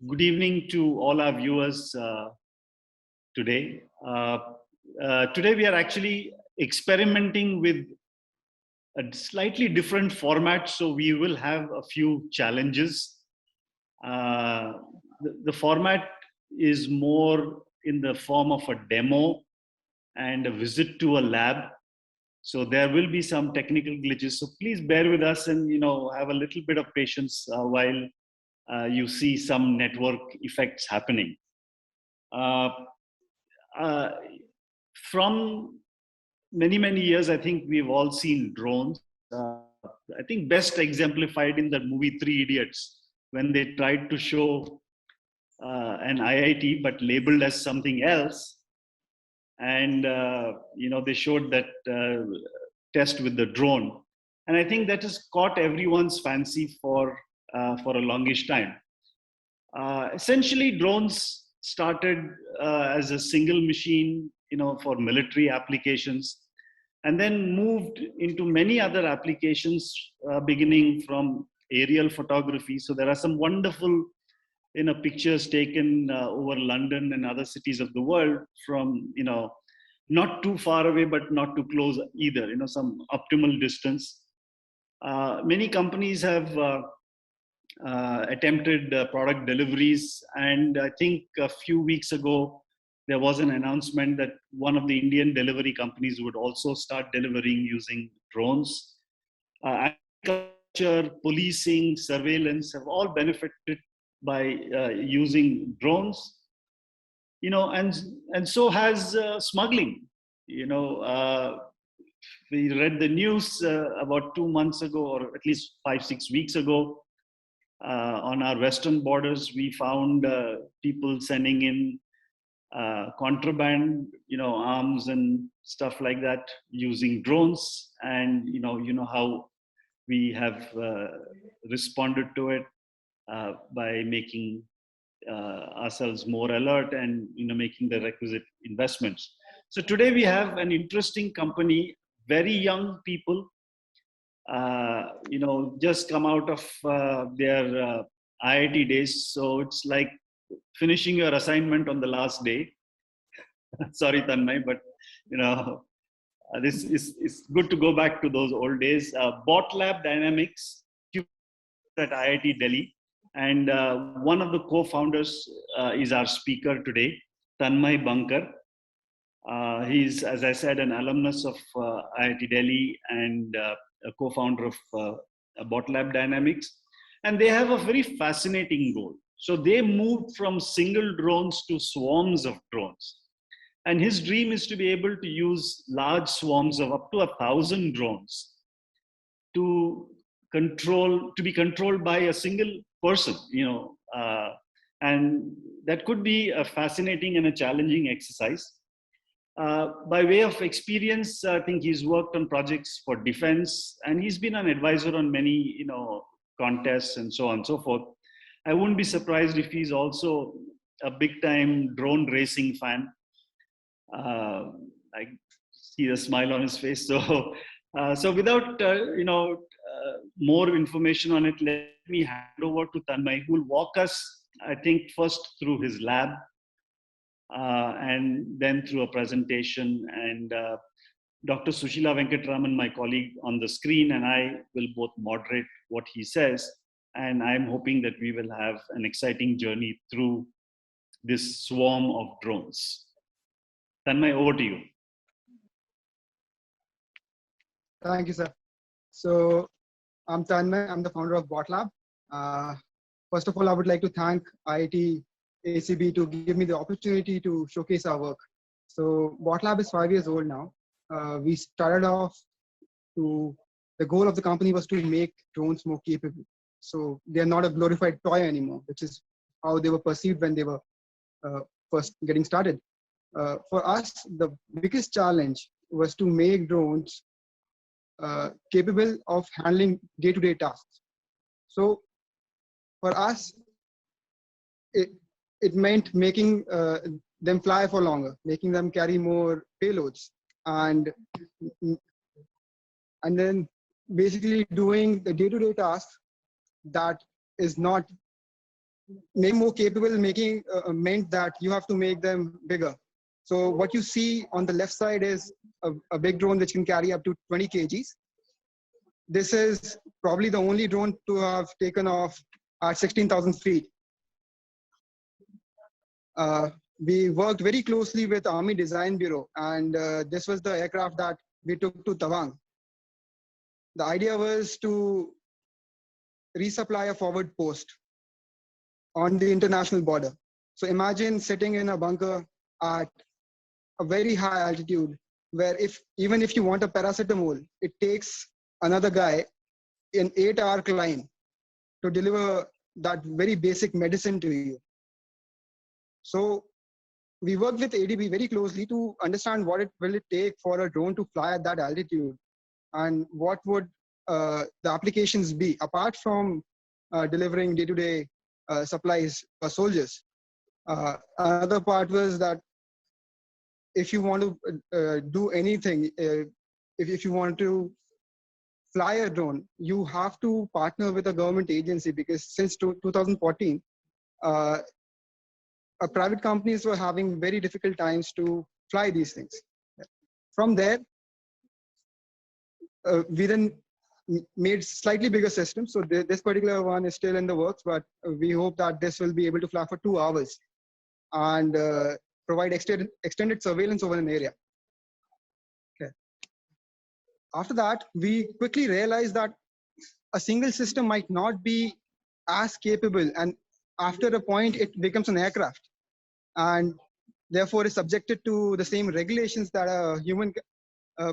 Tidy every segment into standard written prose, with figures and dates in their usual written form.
Good evening to all our viewers today. Today we are actually experimenting with a slightly different format, so we will have a few challenges. The format is more in the form of a demo and a visit to a lab. So there will be some technical glitches. So please bear with us and have a little bit of patience while you see some network effects happening. Uh, uh, from many years, I think we've all seen drones. I think best exemplified in the movie Three Idiots when they tried to show an IIT but labeled as something else, and they showed that test with the drone, and I think that has caught everyone's fancy for a longish time. Essentially, drones started as a single machine, for military applications, and then moved into many other applications, beginning from aerial photography. So there are some wonderful, pictures taken over London and other cities of the world from, not too far away, but not too close either. Some optimal distance. Many companies have attempted product deliveries. And I think a few weeks ago, there was an announcement that one of the Indian delivery companies would also start delivering using drones. Agriculture, policing, surveillance have all benefited by using drones. And so has smuggling. You know, uh, we read the news about 2 months ago, or at least 5-6 weeks ago, on our western borders, we found people sending in contraband, arms and stuff like that using drones. And how we have responded to it by making ourselves more alert and making the requisite investments. So today we have an interesting company, very young people, just come out of their IIT days. So it's like finishing your assignment on the last day. Sorry, Tanmay, but you know, this is good to go back to those old days. BotLab Dynamics at IIT Delhi, and one of the co-founders is our speaker today, Tanmay Bankar. He's, as I said, an alumnus of IIT Delhi and a co-founder of BotLab Dynamics. And they have a very fascinating goal. So they moved from single drones to swarms of drones. And his dream is to be able to use large swarms of up to 1,000 drones to be controlled by a single person, and that could be a fascinating and a challenging exercise. By way of experience, I think he's worked on projects for defense, and he's been an advisor on many, contests and so on and so forth. I wouldn't be surprised if he's also a big-time drone racing fan. I see a smile on his face. So without more information on it, let me hand over to Tanmay, who will walk us, I think, first through his lab, and then through a presentation. And Dr. Sushila Venkatraman, my colleague on the screen, and I will both moderate what he says. And I'm hoping that we will have an exciting journey through this swarm of drones. Tanmay, over to you. Thank you, sir. So I'm Tanmay. I'm the founder of BotLab. First of all, I would like to thank IIT ACB to give me the opportunity to showcase our work. So BotLab is 5 years old now. We started off the goal of the company was to make drones more capable. So they're not a glorified toy anymore, which is how they were perceived when they were first getting started. For us, the biggest challenge was to make drones capable of handling day-to-day tasks. So for us, it meant making them fly for longer, making them carry more payloads, and then basically doing the day-to-day tasks that is not Making more capable meant that you have to make them bigger. So what you see on the left side is a big drone which can carry up to 20 kgs. This is probably the only drone to have taken off at 16,000 feet. We worked very closely with Army Design Bureau, and this was the aircraft that we took to Tawang. The idea was to resupply a forward post on the international border. So imagine sitting in a bunker at a very high altitude, where even if you want a paracetamol, it takes another guy an 8-hour climb to deliver that very basic medicine to you. So we worked with ADB very closely to understand what it will take for a drone to fly at that altitude, and what would the applications be apart from delivering day-to-day supplies for soldiers. Another part was that if you want to do anything, if you want to fly a drone, you have to partner with a government agency, because since 2014, private companies were having very difficult times to fly these things. From there, we then made slightly bigger systems. So this particular one is still in the works, but we hope that this will be able to fly for 2 hours and provide extended surveillance over an area. Okay. After that, we quickly realized that a single system might not be as capable, and after a point, it becomes an aircraft, and therefore is subjected to the same regulations that a human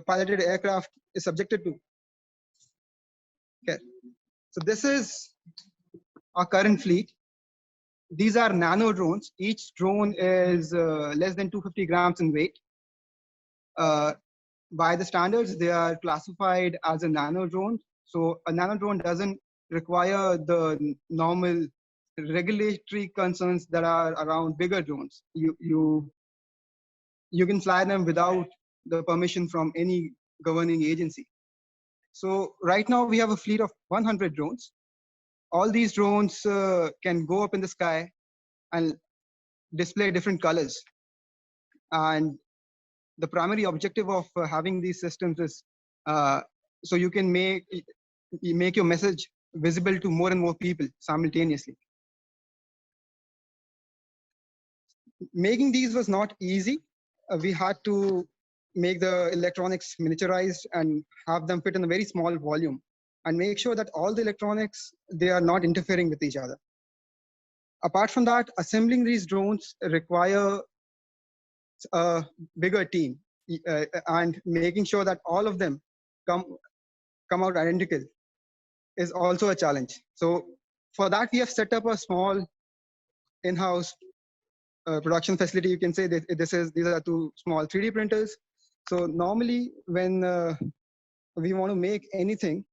piloted aircraft is subjected to. Okay. So this is our current fleet. These are nano drones. Each drone is less than 250 grams in weight. By the standards, they are classified as a nano drone. So a nano drone doesn't require the normal regulatory concerns that are around bigger drones. You can fly them without the permission from any governing agency. So right now we have a fleet of 100 drones. All these drones can go up in the sky and display different colors. And the primary objective of having these systems is so you can make your message visible to more and more people simultaneously. Making these was not easy. We had to make the electronics miniaturized and have them fit in a very small volume, and make sure that all the electronics, they are not interfering with each other. Apart from that, assembling these drones require a bigger team, and making sure that all of them come out identical is also a challenge. So for that, we have set up a small in-house production facility. You can say that these are 2 small 3D printers. So normally when we want to make anything,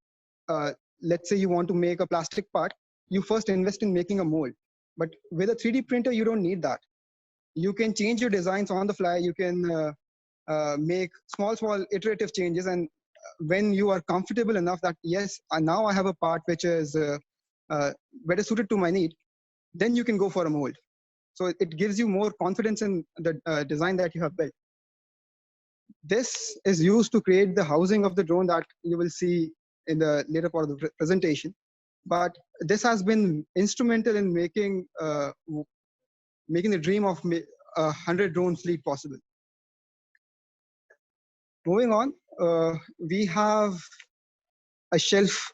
let's say you want to make a plastic part, you first invest in making a mold. But with a 3D printer, you don't need that. You can change your designs on the fly. You can make small iterative changes. And when you are comfortable enough that, yes, now I have a part which is better suited to my need, then you can go for a mold. So it gives you more confidence in the design that you have built. This is used to create the housing of the drone that you will see in the later part of the presentation. But this has been instrumental in making the dream of 100 drone fleet possible. Moving on, we have a shelf.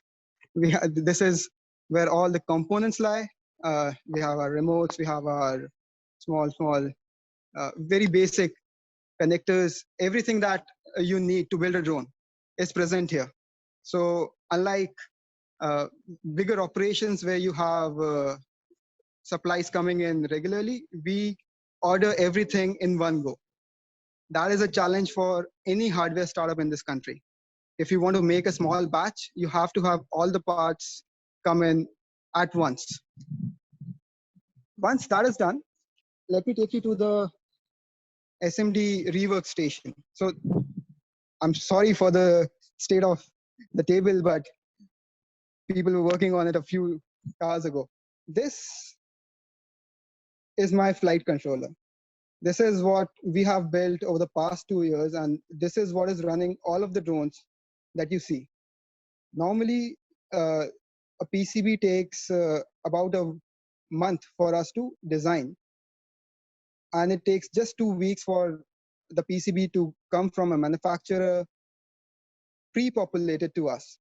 This is where all the components lie. We have our remotes, we have our small, very basic connectors. Everything that you need to build a drone is present here. So unlike bigger operations where you have supplies coming in regularly, we order everything in one go. That is a challenge for any hardware startup in this country. If you want to make a small batch, you have to have all the parts come in at once. Once that is done, let me take you to the SMD rework station. So I'm sorry for the state of the table, but people were working on it a few hours ago. This is my flight controller. This is what we have built over the past 2 years, and this is what is running all of the drones that you see. Normally, a PCB takes about a month for us to design, and it takes just 2 weeks for the PCB to come from a manufacturer pre-populated to us.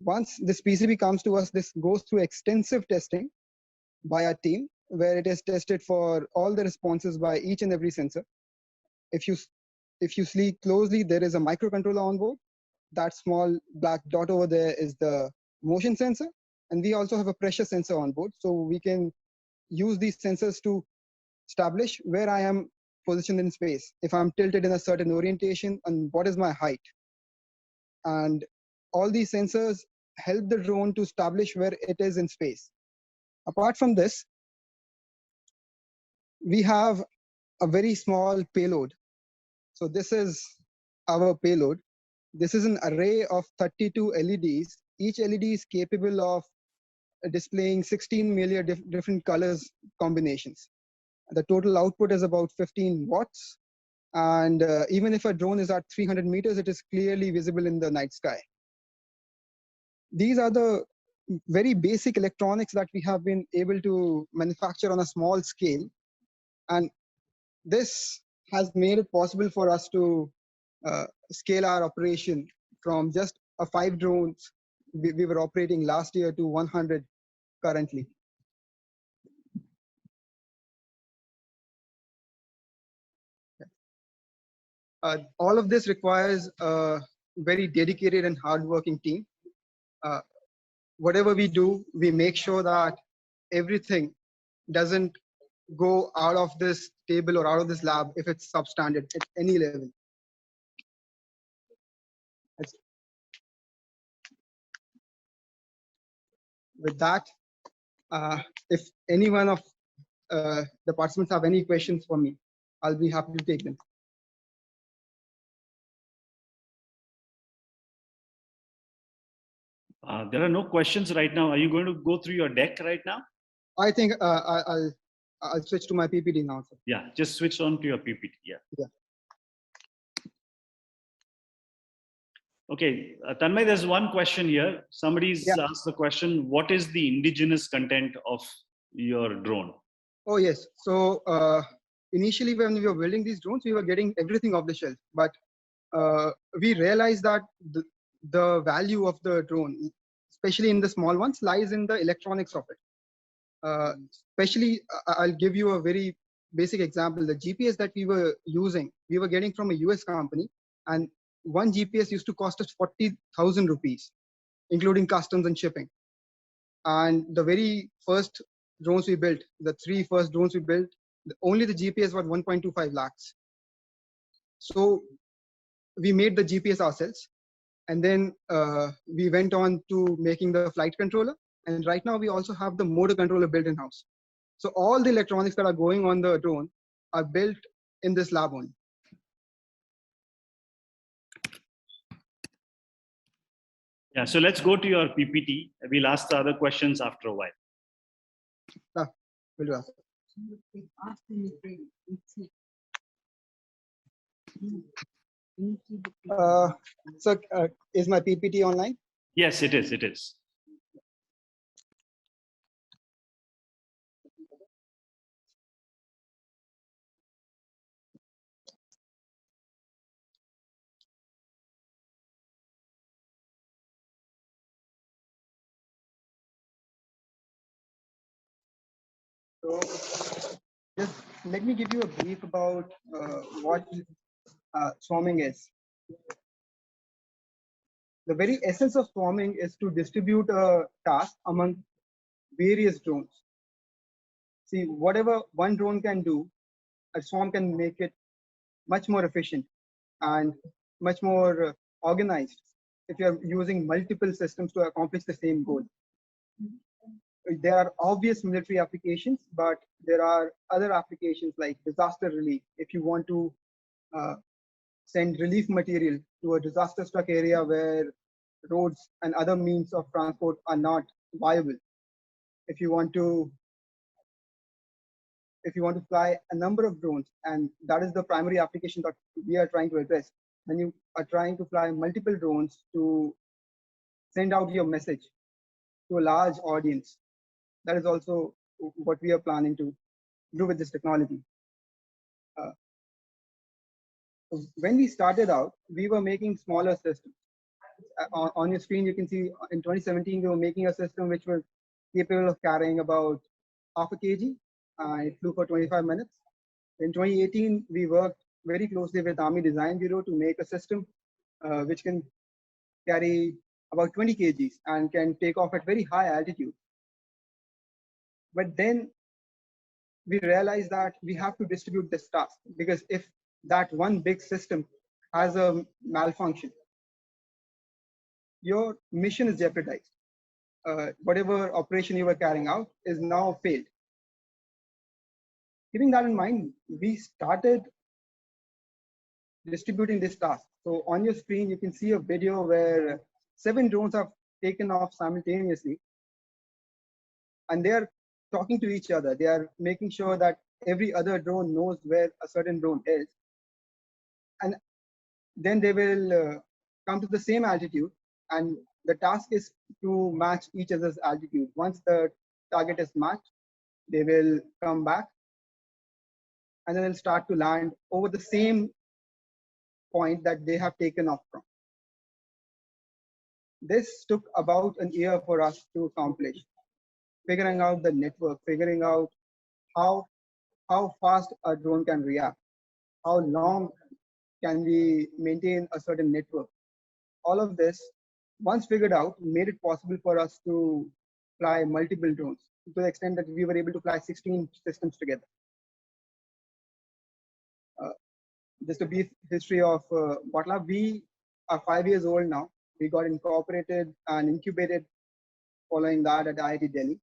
Once this PCB comes to us, this goes through extensive testing by our team, where it is tested for all the responses by each and every sensor. If you see closely, there is a microcontroller on board. That small black dot over there is the motion sensor, and we also have a pressure sensor on board, so we can use these sensors to establish where I am positioned in space, if I'm tilted in a certain orientation, and what is my height. And all these sensors help the drone to establish where it is in space. Apart from this, we have a very small payload. So this is our payload. This is an array of 32 LEDs. Each LED is capable of displaying 16 million different colors combinations. The total output is about 15 watts. And even if a drone is at 300 meters, it is clearly visible in the night sky. These are the very basic electronics that we have been able to manufacture on a small scale. And this has made it possible for us to scale our operation from just 5 drones we were operating last year to 100 currently. All of this requires a very dedicated and hardworking team. Whatever we do, we make sure that everything doesn't go out of this table or out of this lab if it's substandard at any level. With that, if any one of the participants have any questions for me, I'll be happy to take them. There are no questions right now. Are you going to go through your deck right now? I think I'll switch to my PPT now, sir. Yeah, just switch on to your PPT. Yeah. Okay, Tanmay, there's one question here. Somebody's asked the question, what is the indigenous content of your drone? Oh, yes. So initially when we were building these drones, we were getting everything off the shelf. But we realized that the value of the drone, especially in the small ones, lies in the electronics of it. Especially, I'll give you a very basic example. The GPS that we were using, we were getting from a US company, and one GPS used to cost us 40,000 rupees, including customs and shipping. And the very first drones we built, the 3 first drones we built, only the GPS was 1.25 lakhs. So we made the GPS ourselves. And then we went on to making the flight controller. And right now we also have the motor controller built in-house. So all the electronics that are going on the drone are built in this lab only. Yeah, so let's go to your PPT. We'll ask the other questions after a while. Will you ask? So is my PPT online? Yes, it is. It is. So just let me give you a brief about what swarming is. The very essence of swarming is to distribute a task among various drones. See, whatever one drone can do, a swarm can make it much more efficient and much more organized if you're using multiple systems to accomplish the same goal. There are obvious military applications, but there are other applications like disaster relief. If you want to send relief material to a disaster-struck area where roads and other means of transport are not viable. If you want to if you want to fly a number of drones, and that is the primary application that we are trying to address. When you are trying to fly multiple drones to send out your message to a large audience, that is also what we are planning to do with this technology. Uh, when we started out, we were making smaller systems. On your screen, you can see in 2017, we were making a system which was capable of carrying about half a kg. It flew for 25 minutes. In 2018, we worked very closely with Army Design Bureau to make a system which can carry about 20 kgs and can take off at very high altitude. But then we realized that we have to distribute this task, because if that one big system has a malfunction, your mission is jeopardized. Whatever operation you were carrying out is now failed. Keeping that in mind, we started distributing this task. So on your screen, you can see a video where 7 drones have taken off simultaneously, and they're talking to each other. They are making sure that every other drone knows where a certain drone is. And then they will come to the same altitude, and the task is to match each other's altitude. Once the target is matched, they will come back, and then they'll start to land over the same point that they have taken off from. This took about an year for us to accomplish, figuring out the network, figuring out how fast a drone can react, how long can we maintain a certain network. All of this, once figured out, made it possible for us to fly multiple drones, to the extent that we were able to fly 16 systems together. Just a brief history of Botlab. We are 5 years old now. We got incorporated and incubated following that at IIT Delhi.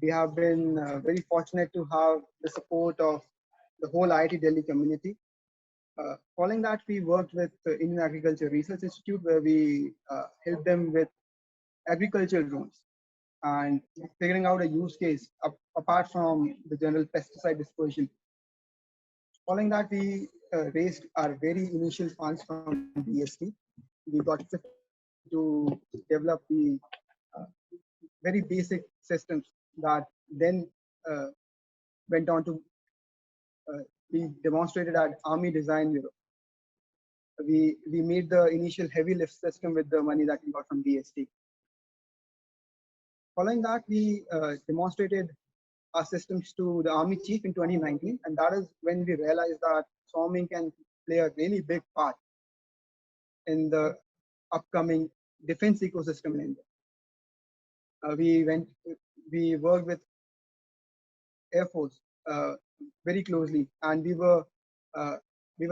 We have been very fortunate to have the support of the whole IIT Delhi community. Following that, we worked with the Indian Agriculture Research Institute, where we helped them with agricultural drones and figuring out a use case apart from the general pesticide dispersion. Following that, we raised our very initial funds from DST. We got to develop the very basic systems that then went on to be demonstrated at Army Design Bureau. We made the initial heavy lift system with the money that we got from DST. Following that, we demonstrated our systems to the Army Chief in 2019, and that is when we realized that swarming can play a really big part in the upcoming defense ecosystem in India. We worked with Air Force very closely, and we were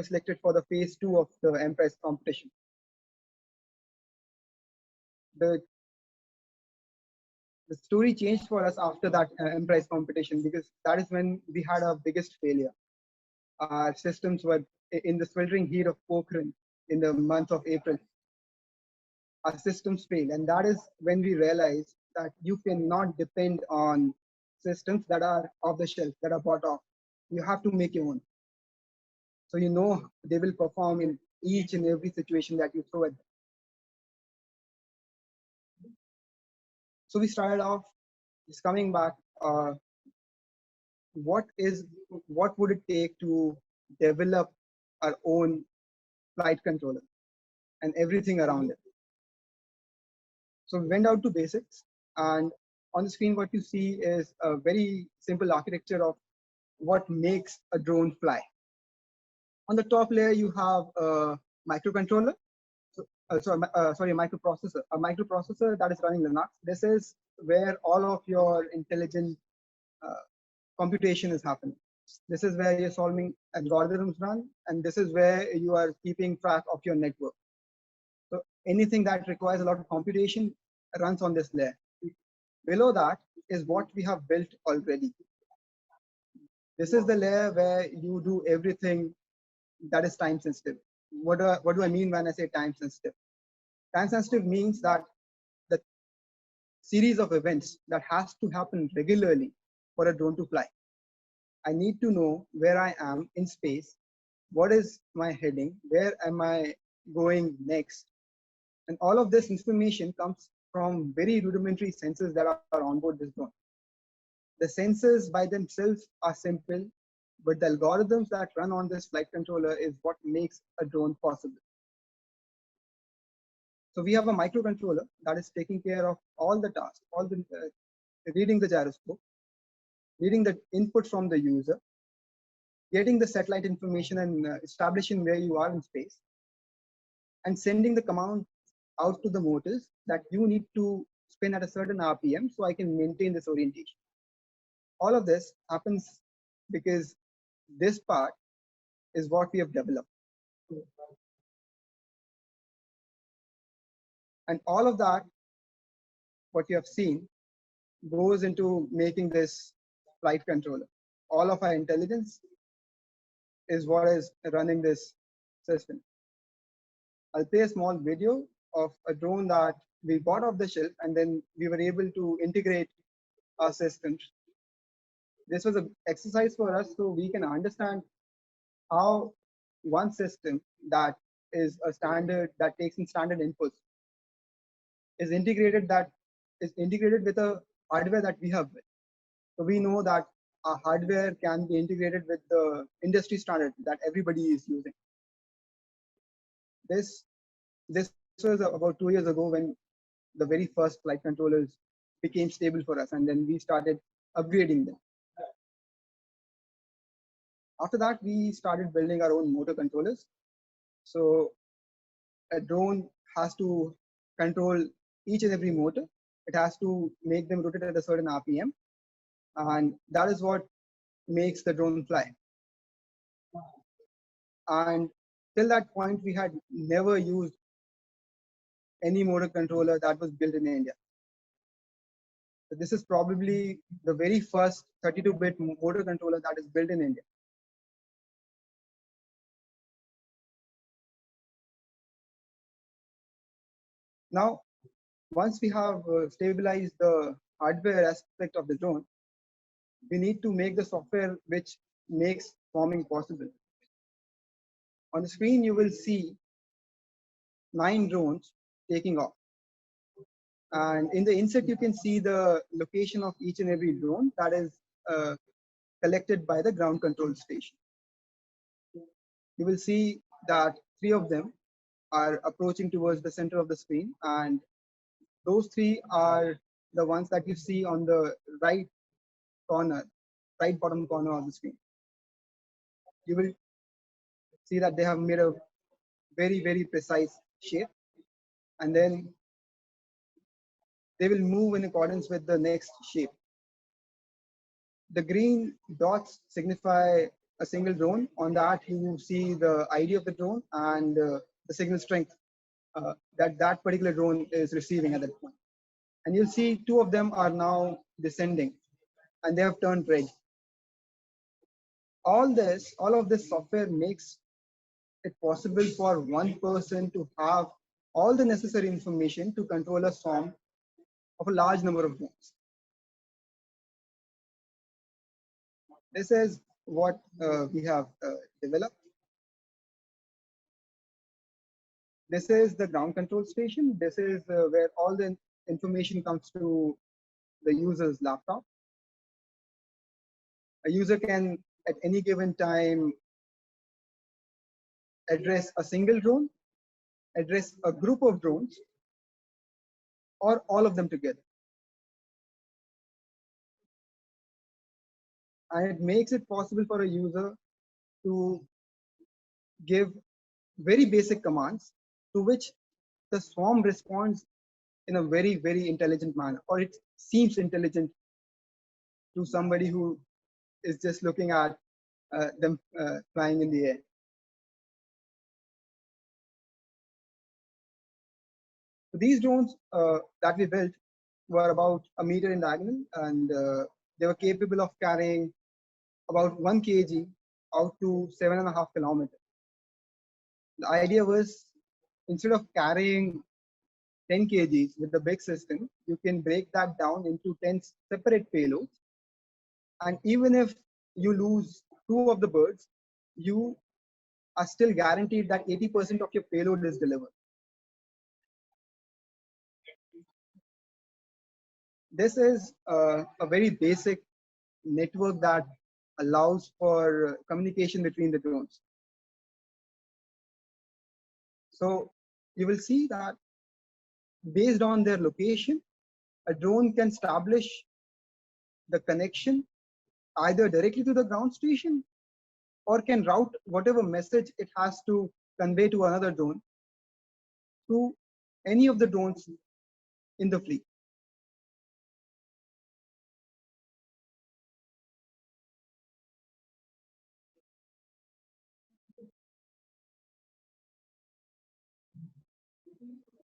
selected for the phase 2 of the MPRES competition. The story changed for us after that MPRES competition, because that is when we had our biggest failure. Our systems were in the sweltering heat of Pokhran in the month of April. Our systems failed, and that is when we realized that you cannot depend on systems that are off the shelf, that are bought off. You have to make your own, so you know they will perform in each and every situation that you throw at them. So we started off just coming back. What would it take to develop our own flight controller and everything around it? So we went out to basics, and on the screen what you see is a very simple architecture of what makes a drone fly. On the top layer you have a microcontroller, a microprocessor. A microprocessor that is running Linux. This is where all of your intelligent computation is happening. This is where you're solving algorithms run, and this is where you are keeping track of your network. So anything that requires a lot of computation runs on this layer. Below that is what we have built already. This is the layer where you do everything that is time sensitive. What do I mean when I say time sensitive? Time sensitive means that the series of events that has to happen regularly for a drone to fly. I need to know where I am in space, what is my heading, where am I going next. And all of this information comes from very rudimentary sensors that are on board this drone. The sensors by themselves are simple, but the algorithms that run on this flight controller is what makes a drone possible. So we have a microcontroller that is taking care of all the tasks, all the reading the gyroscope, reading the input from the user, getting the satellite information and establishing where you are in space, and sending the command out to the motors that you need to spin at a certain RPM so I can maintain this orientation. All of this happens because this part is what we have developed. And all of that, what you have seen, goes into making this flight controller. All of our intelligence is what is running this system. I'll play a small video of a drone that we bought off the shelf, and then we were able to integrate our systems. This was an exercise for us so we can understand how one system that is a standard, that takes in standard inputs, is integrated with a hardware that we have built. So we know that our hardware can be integrated with the industry standard that everybody is using. This was about 2 years ago when the very first flight controllers became stable for us, and then we started upgrading them. After that, we started building our own motor controllers. So a drone has to control each and every motor. It has to make them rotate at a certain RPM, and that is what makes the drone fly. And till that point, we had never used any motor controller that was built in India. So this is probably the very first 32-bit motor controller that is built in India. Now, once we have stabilized the hardware aspect of the drone, we need to make the software which makes swarming possible. On the screen, you will see 9 drones taking off. And in the inset, you can see the location of each and every drone that is collected by the ground control station. You will see that 3 of them are approaching towards the center of the screen, and those 3 are the ones that you see on the right bottom corner of the screen. You will see that they have made a very, very precise shape, and then they will move in accordance with the next shape. The green dots signify a single drone. On that, you see the ID of the drone and the signal strength that particular drone is receiving at that point. And you'll see 2 of them are now descending, and they have turned red. All of this software makes it possible for one person to have all the necessary information to control a swarm of a large number of drones. This is what we have developed. This is the ground control station. This is where all the information comes to the user's laptop. A user can, at any given time, address a single drone, address a group of drones, or all of them together. And it makes it possible for a user to give very basic commands to which the swarm responds in a very, very intelligent manner, or it seems intelligent to somebody who is just looking at them flying in the air. So these drones that we built were about 1 meter in diagonal, and they were capable of carrying about 1 kg out to 7.5 kilometers. The idea was, instead of carrying 10 kgs with the big system, you can break that down into 10 separate payloads. And even if you lose 2 of the birds, you are still guaranteed that 80% of your payload is delivered. This is a very basic network that allows for communication between the drones. So you will see that based on their location, a drone can establish the connection either directly to the ground station or can route whatever message it has to convey to another drone to any of the drones in the fleet.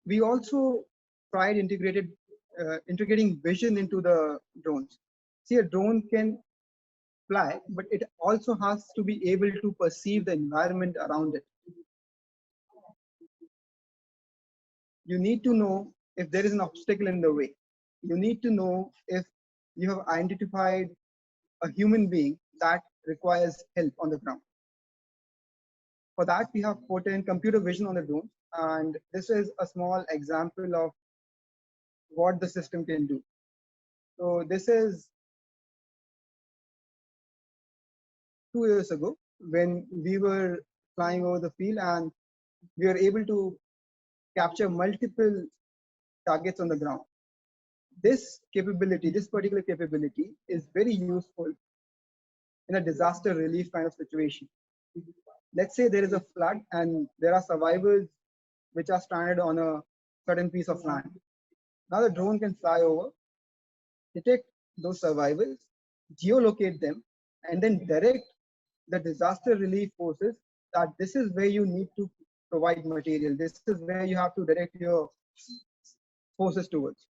We also tried integrating vision into the drones. See, a drone can fly, but it also has to be able to perceive the environment around it. You need to know if there is an obstacle in the way. You need to know if you have identified a human being that requires help on the ground. For that, we have put in computer vision on the drone, and this is a small example of what the system can do. So this is 2 years ago when we were flying over the field, and we were able to capture multiple targets on the ground. This particular capability is very useful in a disaster relief kind of situation. Let's say there is a flood and there are survivors which are stranded on a certain piece of land. Now the drone can fly over, detect those survivors, geolocate them, and then direct the disaster relief forces that this is where you need to provide material. This is where you have to direct your forces towards.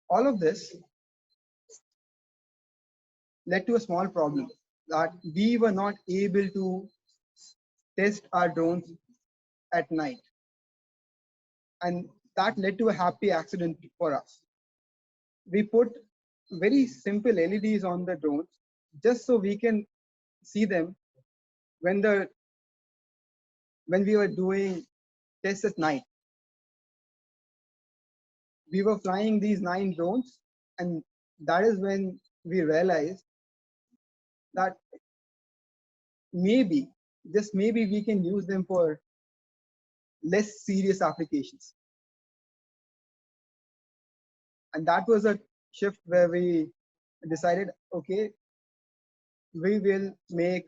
All of this led to a small problem that we were not able to test our drones at night. And that led to a happy accident for us. We put very simple LEDs on the drones just so we can see them when we were doing tests at night. We were flying these 9 drones, and that is when we realized that maybe, just maybe, we can use them for less serious applications. And that was a shift where we decided, okay, we will make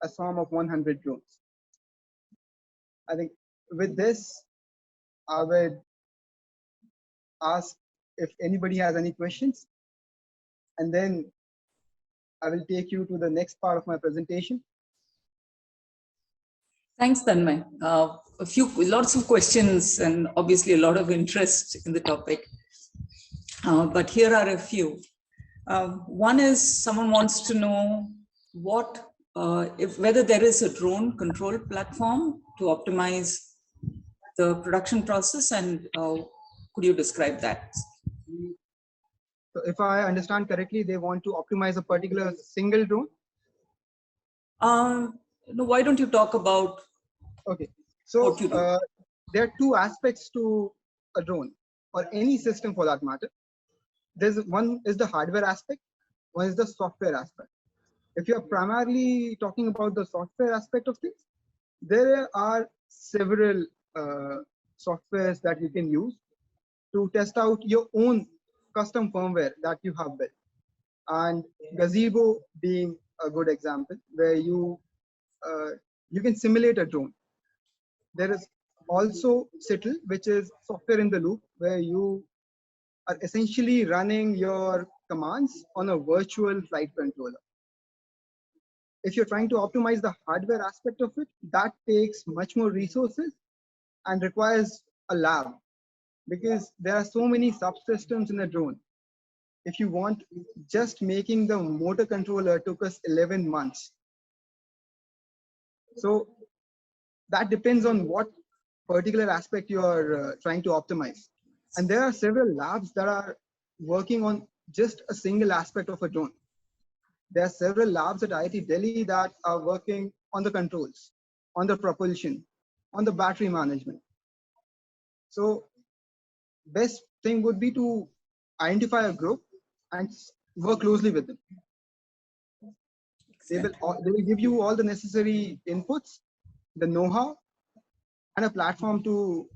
a swarm of 100 drones. I think with this, I would ask if anybody has any questions, and then I will take you to the next part of my presentation. Thanks, Tanmay. Lots of questions and obviously a lot of interest in the topic. But here are a few. One is someone wants to know whether there is a drone control platform to optimize the production process, and could you describe that? So if I understand correctly, they want to optimize a particular single drone? No, why don't you talk about okay. So what you do? there are 2 aspects to a drone, or any system for that matter. One is the hardware aspect, one is the software aspect. If you're primarily talking about the software aspect of things, there are several softwares that you can use to test out your own custom firmware that you have built. And Gazebo being a good example, where you can simulate a drone. There is also Citl, which is software in the loop, where you are essentially running your commands on a virtual flight controller. If you're trying to optimize the hardware aspect of it, that takes much more resources and requires a lab, because there are so many subsystems in a drone. If you want, just making the motor controller took us 11 months. So that depends on what particular aspect you are trying to optimize. And there are several labs that are working on just a single aspect of a drone. There are several labs at IIT Delhi that are working on the controls, on the propulsion, on the battery management. So best thing would be to identify a group and work closely with them. They will give you all the necessary inputs, the know-how, and a platform to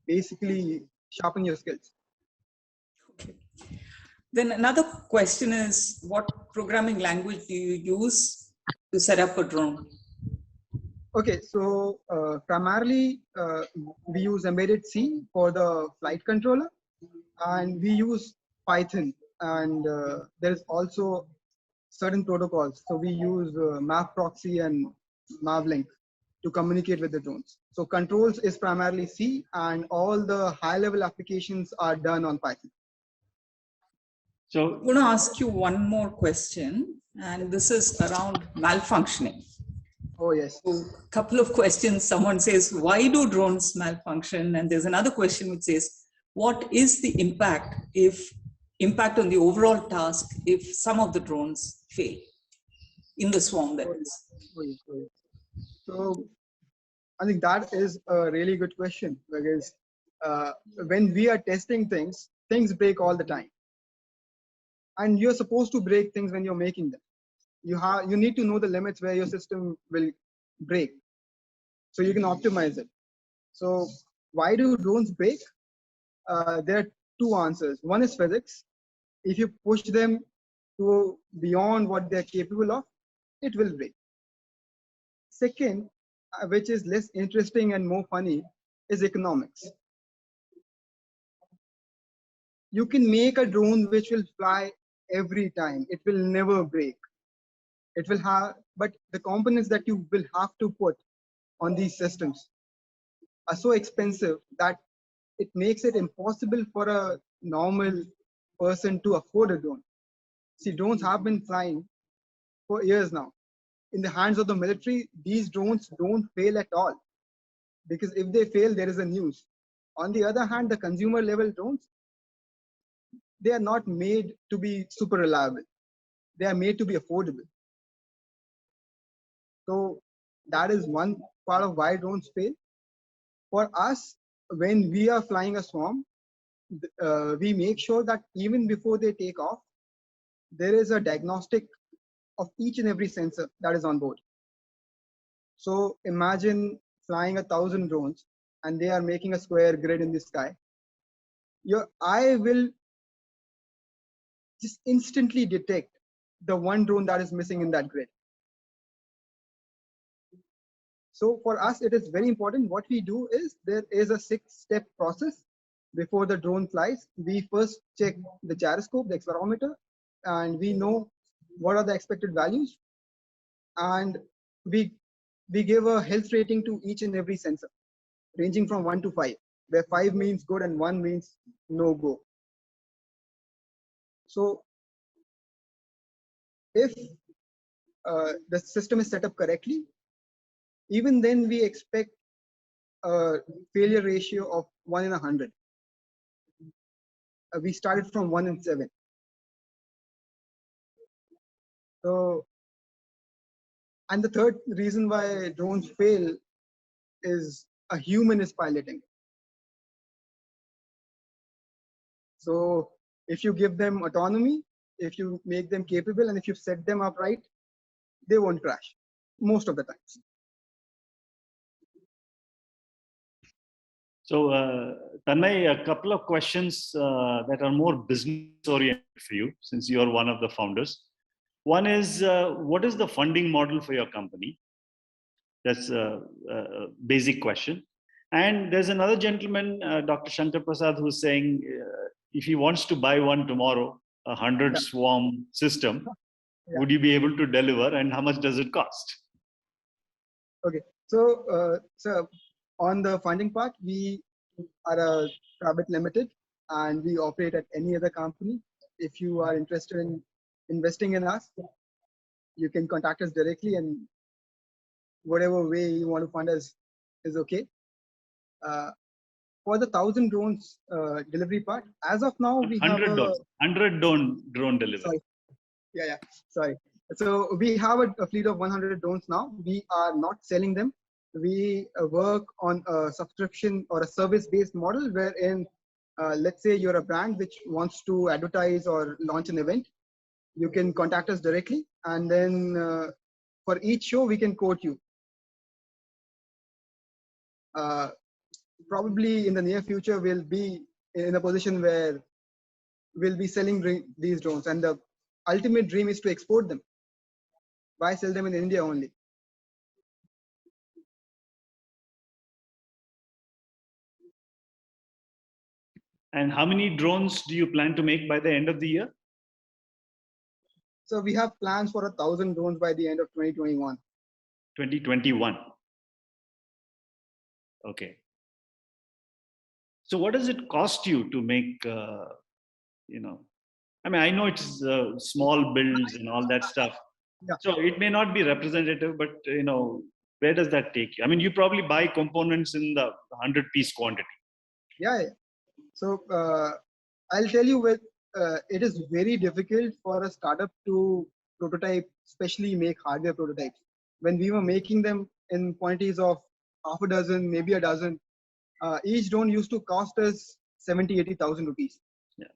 basically sharpen your skills. Okay. Then another question is, what programming language do you use to set up a drone? Okay, so primarily we use embedded C for the flight controller, and we use Python, and there's also certain protocols. So we use Map Proxy and Mavlink to communicate with the drones. So controls is primarily C, and all the high-level applications are done on Python. So I'm going to ask you one more question, and this is around malfunctioning. Oh, yes. So a couple of questions. Someone says, why do drones malfunction? And there's another question which says, what is the impact on the overall task if some of the drones fail in the swarm, that is? So I think that is a really good question, because when we are testing things break all the time. And you're supposed to break things when you're making them. You need to know the limits where your system will break, so you can optimize it. So why do drones break? There are two answers. One is physics. If you push them to beyond what they're capable of, it will break. Second, which is less interesting and more funny, is economics. You can make a drone which will fly every time. It will never break. It will have, but the components that you will have to put on these systems are so expensive that it makes it impossible for a normal person to afford a drone. See, drones have been flying for years now. In the hands of the military, these drones don't fail at all, because if they fail, there is a news. On the other hand, the consumer level drones, they are not made to be super reliable. They are made to be affordable. So that is one part of why drones fail. For us, when we are flying a swarm, we make sure that even before they take off, there is a diagnostic of each and every sensor that is on board. So imagine flying 1,000 drones and they are making a square grid in the sky. Your eye will just instantly detect the one drone that is missing in that grid. So for us, it is very important. What we do is there is a 6-step process before the drone flies. We first check the gyroscope, the accelerometer, and we know what are the expected values. And we give a health rating to each and every sensor, ranging from 1 to 5, where 5 means good and 1 means no go. So if the system is set up correctly, even then we expect a failure ratio of 1 in 100. We started from 1 in 7. So, and the third reason why drones fail is a human is piloting. So if you give them autonomy, if you make them capable, and if you set them up right, they won't crash most of the times. So, Tanmay, a couple of questions that are more business oriented for you, since you are one of the founders. One is, what is the funding model for your company? That's a basic question. And there's another gentleman, Dr. Shankar Prasad, who's saying if he wants to buy one tomorrow, 100 swarm system, would you be able to deliver, and how much does it cost? Okay, so on the funding part, we are a private limited and we operate at any other company. If you are interested in investing in us, you can contact us directly, and whatever way you want to fund us is okay. for the 1,000 drones delivery part, as of now, we have 100 drone delivery. Sorry. Yeah. Sorry. So we have a fleet of 100 drones now. We are not selling them. We work on a subscription or a service-based model wherein, let's say you're a brand which wants to advertise or launch an event. You can contact us directly, and then for each show, we can quote you. Probably in the near future, we'll be in a position where we'll be selling these drones, and the ultimate dream is to export them. Why sell them in India only? And how many drones do you plan to make by the end of the year? So we have plans for 1,000 drones by the end of 2021. 2021. Okay. So what does it cost you to make, I mean, I know it's small builds and all that stuff. Yeah. So it may not be representative, but, where does that take you? I mean, you probably buy components in the 100-piece quantity. Yeah. So I'll tell you, it is very difficult for a startup to prototype, especially make hardware prototypes. When we were making them in quantities of half a dozen, maybe a dozen, each drone used to cost us 70,000-80,000 rupees. Yeah.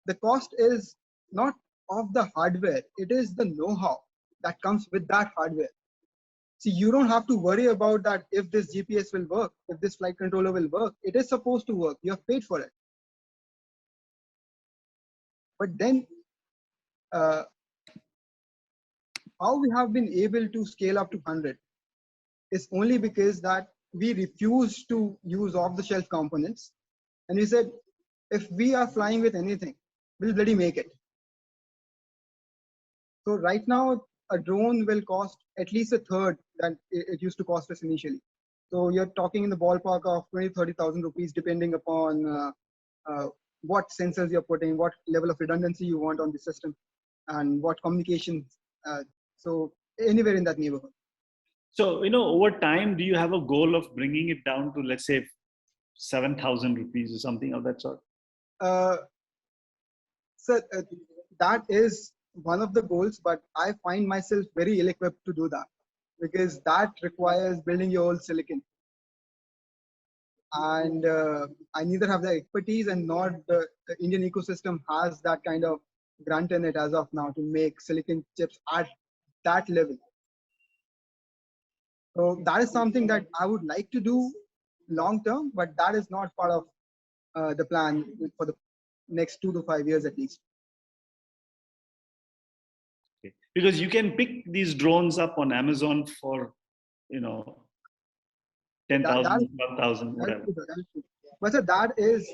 The cost is not of the hardware, it is the know-how that comes with that hardware. See, you don't have to worry about that if this GPS will work, if this flight controller will work. It is supposed to work. You have paid for it. But then, how we have been able to scale up to 100 is only because that we refuse to use off-the-shelf components. And we said, if we are flying with anything, we'll bloody make it. So right now, a drone will cost at least a third than it used to cost us initially. So you're talking in the ballpark of 20,000-30,000 rupees, depending upon what sensors you're putting, what level of redundancy you want on the system, and what communications. So anywhere in that neighborhood. So, over time, do you have a goal of bringing it down to, let's say, 7,000 rupees or something of that sort? So that is one of the goals, but I find myself very ill-equipped to do that because that requires building your own silicon. And I neither have the expertise and nor the Indian ecosystem has that kind of grant in it as of now to make silicon chips at that level. So that is something that I would like to do long term, but that is not part of the plan for the next 2 to 5 years at least. Okay. Because you can pick these drones up on Amazon for, 10,000, 12,000, whatever. But sir, that is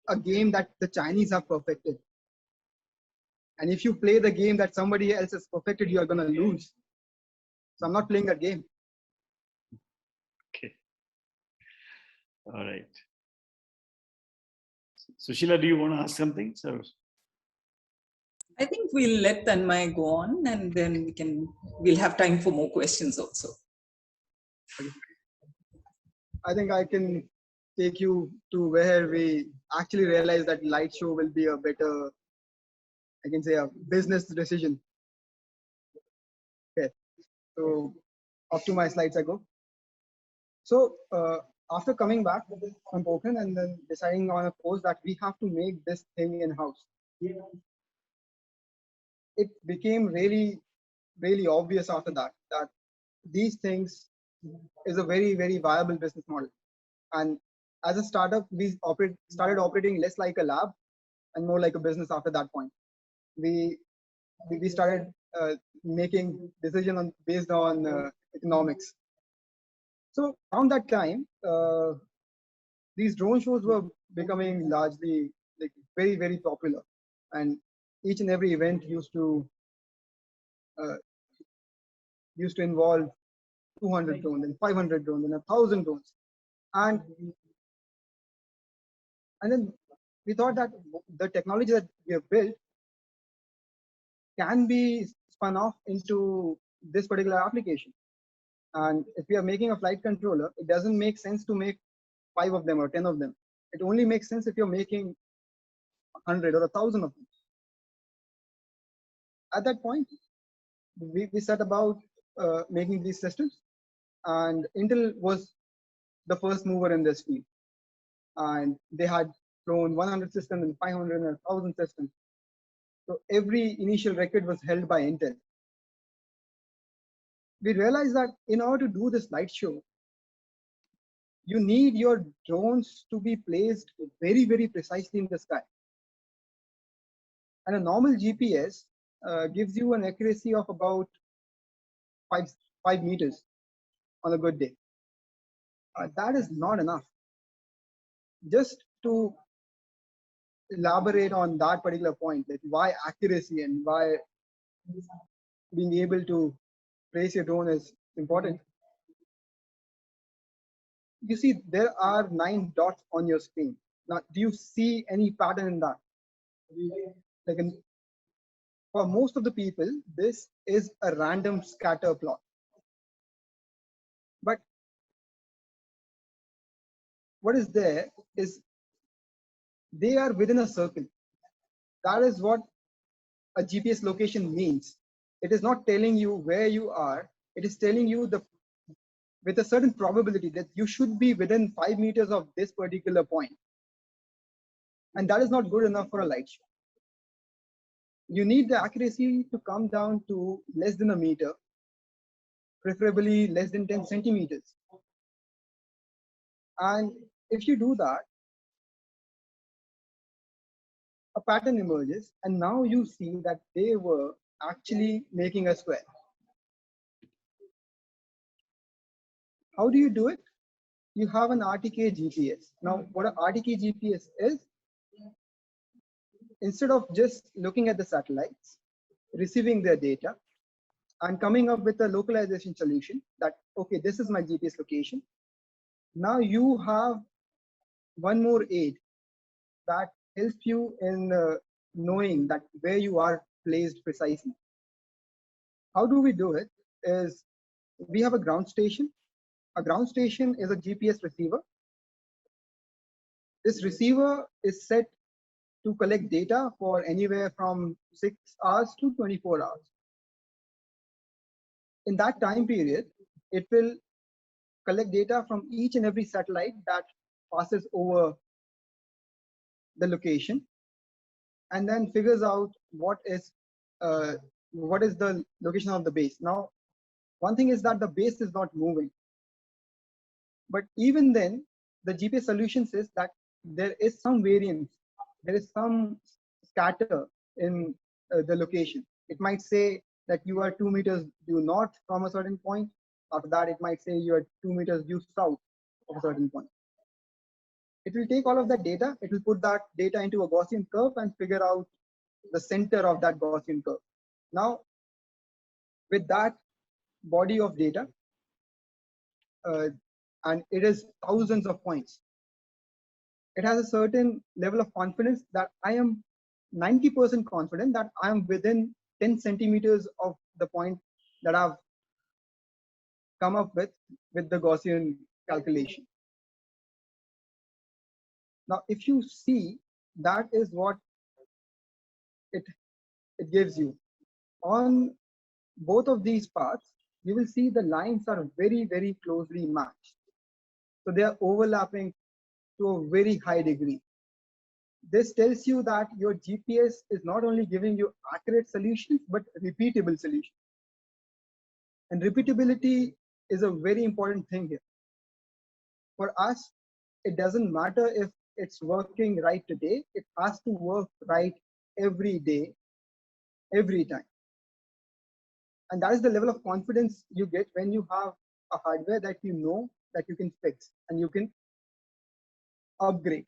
a game that the Chinese have perfected. And if you play the game that somebody else has perfected, you are going to lose. So I'm not playing that game. Okay. All right. Sushila, do you want to ask something? So, I think we'll let Tanmay go on, and then we'll have time for more questions also. I think I can take you to where we actually realize that light show will be a better, I can say, a business decision. Okay, so up to my slides I go. So after coming back from Pokhran and then deciding on a course that we have to make this thing in-house, it became really, really obvious after that these things is a very, very viable business model. And as a startup, we started operating less like a lab and more like a business after that point. We started making decisions based on economics. So around that time, these drone shows were becoming largely like very, very popular, and each and every event used to involve 200 drones and 500 drones and 1,000 drones, and then we thought that the technology that we have built can be spun off into this particular application. And if we are making a flight controller, it doesn't make sense to make 5 of them or 10 of them. It only makes sense if you're making 100 or 1,000 of them. At that point, we set about making these systems, and Intel was the first mover in this field. And they had flown 100 systems and 500 and 1,000 systems. So every initial record was held by Intel. We realized that in order to do this light show, you need your drones to be placed very, very precisely in the sky. And a normal GPS gives you an accuracy of about 5 meters on a good day. That is not enough. Just to elaborate on that particular point, like why accuracy and why being able to place your drone is important. You see, there are 9 dots on your screen. Now, do you see any pattern in that? Like for most of the people, this is a random scatter plot. But what is there is they are within a circle. That is what a GPS location means. It is not telling you where you are. It is telling you with a certain probability that you should be within 5 meters of this particular point. And that is not good enough for a light show. You need the accuracy to come down to less than a meter, preferably less than 10 centimeters. And if you do that, a pattern emerges, and now you see that they were actually making a square. How do you do it? You have an RTK GPS. Now, what an RTK GPS is, instead of just looking at the satellites, receiving their data, and coming up with a localization solution that, okay, this is my GPS location. Now you have one more aid that helps you in knowing that where you are placed precisely. How do we do it? Is we have a ground station. A ground station is a GPS receiver. This receiver is set to collect data for anywhere from 6 hours to 24 hours. In that time period, it will collect data from each and every satellite that passes over the location, and then figures out what is the location of the base. Now, one thing is that the base is not moving, but even then, the GPS solution says that there is some variance, there is some scatter in the location. It might say that you are 2 meters due north from a certain point. After that, it might say you are 2 meters due south of a certain point. It will take all of that data, it will put that data into a Gaussian curve and figure out the center of that Gaussian curve. Now, with that body of data, and it is thousands of points, it has a certain level of confidence that I am 90% confident that I am within 10 centimeters of the point that I've come up with the Gaussian calculation. Now, if you see, that is what it gives you. On both of these parts, you will see the lines are very, very closely matched. So they are overlapping to a very high degree. This tells you that your GPS is not only giving you accurate solutions, but repeatable solutions. And repeatability is a very important thing here. For us, it doesn't matter if it's working right today, it has to work right every day, every time. And that is the level of confidence you get when you have a hardware that you know that you can fix and you can upgrade.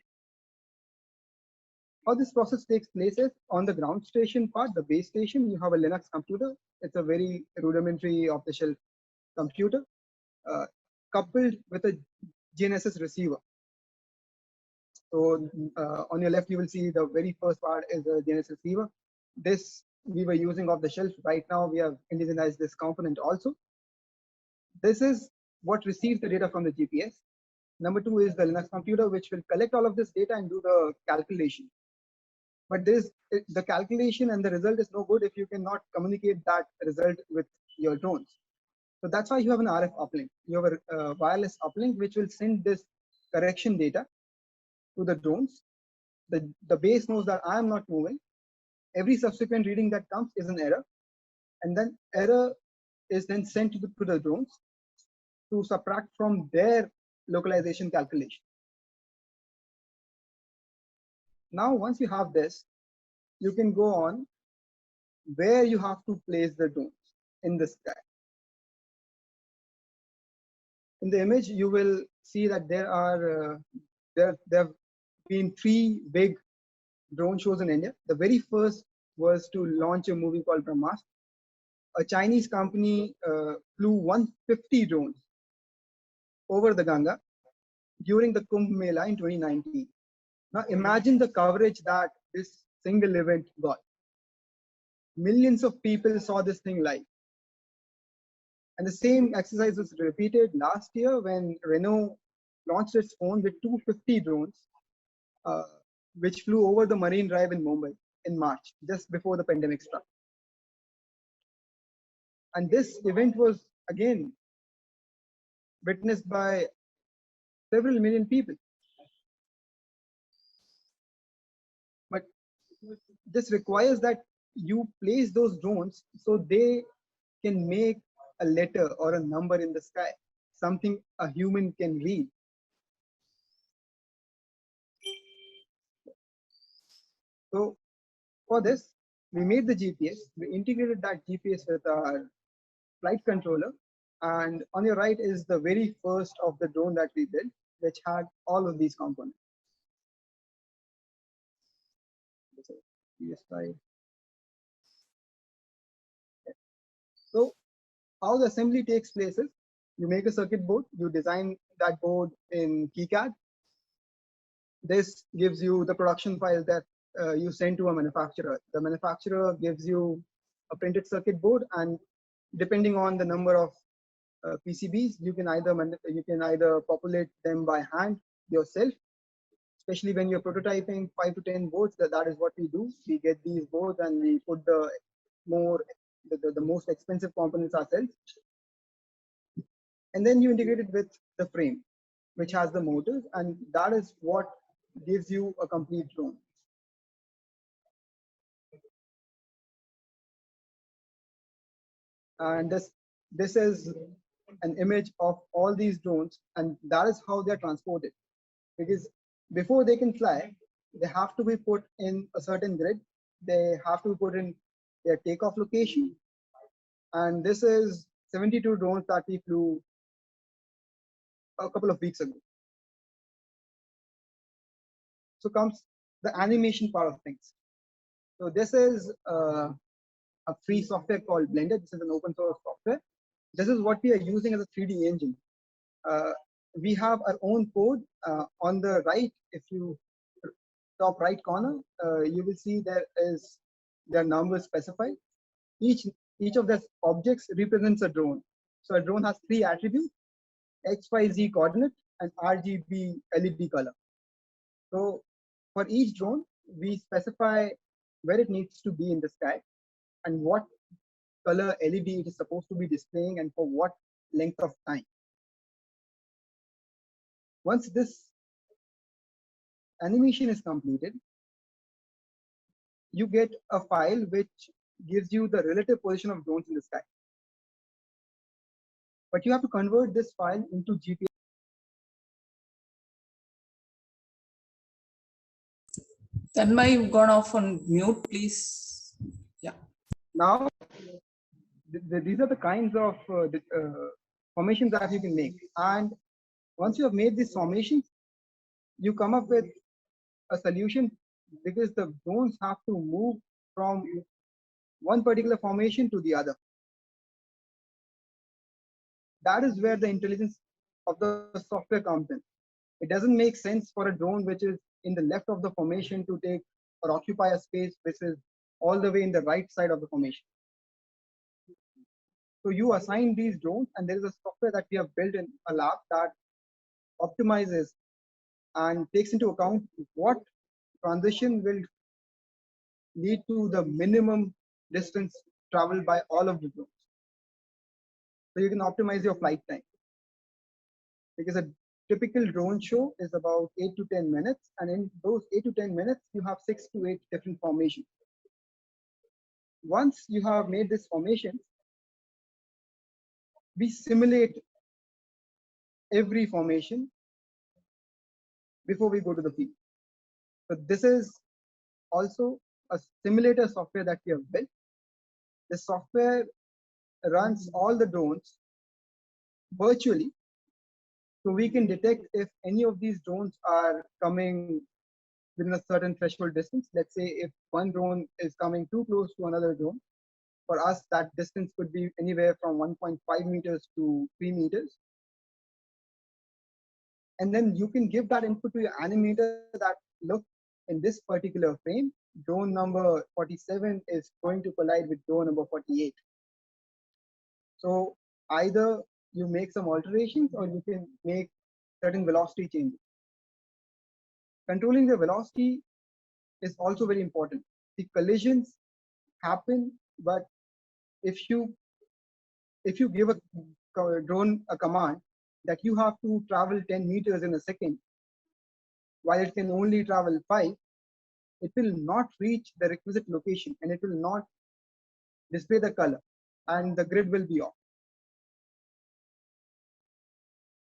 How this process takes place is on the ground station part, the base station, you have a Linux computer. It's a very rudimentary off-the-shelf computer coupled with a GNSS receiver. So on your left, you will see the very first part is a GNSS receiver. This we were using off the shelf. Right now, we have indigenized this component also. This is what receives the data from the GPS. Number two is the Linux computer, which will collect all of this data and do the calculation. But the calculation and the result is no good if you cannot communicate that result with your drones. So that's why you have an RF uplink. You have a wireless uplink, which will send this correction data to the drones. The base knows that I am not moving. Every subsequent reading that comes is an error. And then error is then sent to the drones to subtract from their localization calculation. Now, once you have this, you can go on where you have to place the drones in the sky. In the image, you will see that there have been 3 big drone shows in India. The very first was to launch a movie called Brahmastra. A Chinese company flew 150 drones over the Ganga during the Kumbh Mela in 2019. Now imagine the coverage that this single event got. Millions of people saw this thing live. And the same exercise was repeated last year when Renault launched its phone with 250 drones, which flew over the Marine Drive in Mumbai in March, just before the pandemic struck. And this event was again witnessed by several million people. But this requires that you place those drones so they can make a letter or a number in the sky, something a human can read. So for this, we made the GPS. We integrated that GPS with our flight controller. And on your right is the very first of the drone that we built, which had all of these components. So how the assembly takes place is you make a circuit board, you design that board in KiCad. This gives you the production file that you send to a manufacturer. The manufacturer gives you a printed circuit board, and depending on the number of PCBs, you can either populate them by hand yourself. Especially when you're prototyping 5 to 10 boards, that is what we do. We get these boards and we put the most expensive components ourselves. And then you integrate it with the frame, which has the motors, and that is what gives you a complete drone. And this is an image of all these drones, and that is how they're transported. Because before they can fly, they have to be put in a certain grid. They have to be put in their takeoff location. And this is 72 drones that we flew a couple of weeks ago. So comes the animation part of things. So this is a free software called Blender. This is an open source software. This is what we are using as a 3D engine. We have our own code on the right. If you top right corner, you will see there are numbers specified. Each of these objects represents a drone. So a drone has 3 attributes: X, Y, Z coordinate and RGB LED color. So for each drone, we specify where it needs to be in the sky and what color LED it is supposed to be displaying and for what length of time. Once this animation is completed, you get a file which gives you the relative position of drones in the sky. But you have to convert this file into GPS. Tanmay, you've gone off on mute, please. Yeah. Now, these are the kinds of formations that you can make. And once you have made these formations, you come up with a solution, because the drones have to move from one particular formation to the other. That is where the intelligence of the software comes in. It doesn't make sense for a drone which is in the left of the formation to take or occupy a space which is all the way in the right side of the formation. So you assign these drones, and there is a software that we have built in a lab that optimizes and takes into account what transition will lead to the minimum distance traveled by all of the drones. So you can optimize your flight time, because a typical drone show is about 8 to 10 minutes, and in those 8 to 10 minutes you have 6 to 8 different formations. Once you have made this formation, we simulate every formation before we go to the field. So this is also a simulator software that we have built. The software runs all the drones virtually, so we can detect if any of these drones are coming within a certain threshold distance. Let's say if one drone is coming too close to another drone, for us that distance could be anywhere from 1.5 meters to 3 meters. And then you can give that input to your animator that, look, in this particular frame, drone number 47 is going to collide with drone number 48. So either you make some alterations or you can make certain velocity changes. Controlling the velocity is also very important. The collisions happen, but if you give a drone a command that you have to travel 10 meters in a second, while it can only travel 5, it will not reach the requisite location and it will not display the color and the grid will be off.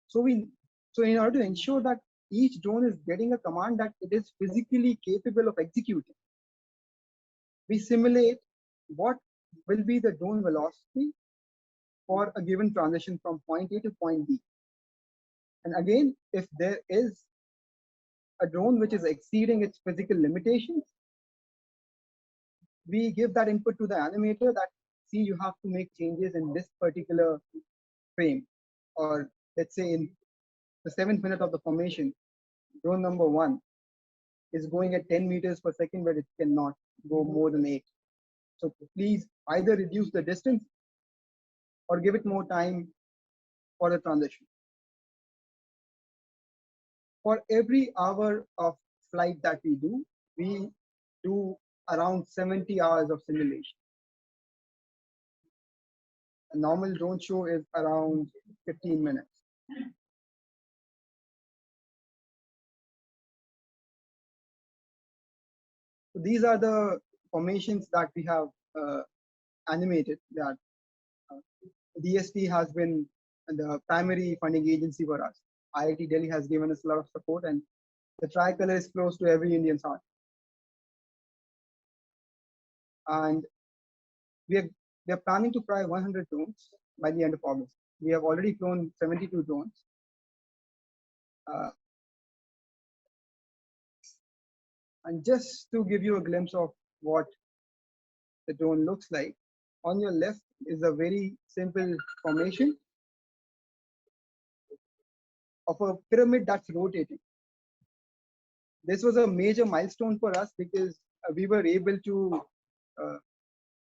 So in order to ensure that each drone is getting a command that it is physically capable of executing, we simulate what will be the drone velocity for a given transition from point A to point B. And again, if there is a drone which is exceeding its physical limitations, we give that input to the animator that, see, you have to make changes in this particular frame. Or let's say in the 7th minute of the formation, drone number 1 is going at 10 meters per second, but it cannot go more than 8. So please either reduce the distance or give it more time for the transition. For every hour of flight that we do around 70 hours of simulation. A normal drone show is around 15 minutes. So these are the formations that we have animated. That DST has been the primary funding agency for us. IIT Delhi has given us a lot of support, and the tricolor is close to every Indian's heart. And we are planning to fly 100 drones by the end of August. We have already flown 72 drones. And just to give you a glimpse of what the drone looks like, on your left is a very simple formation of a pyramid that's rotating. This was a major milestone for us because we were able to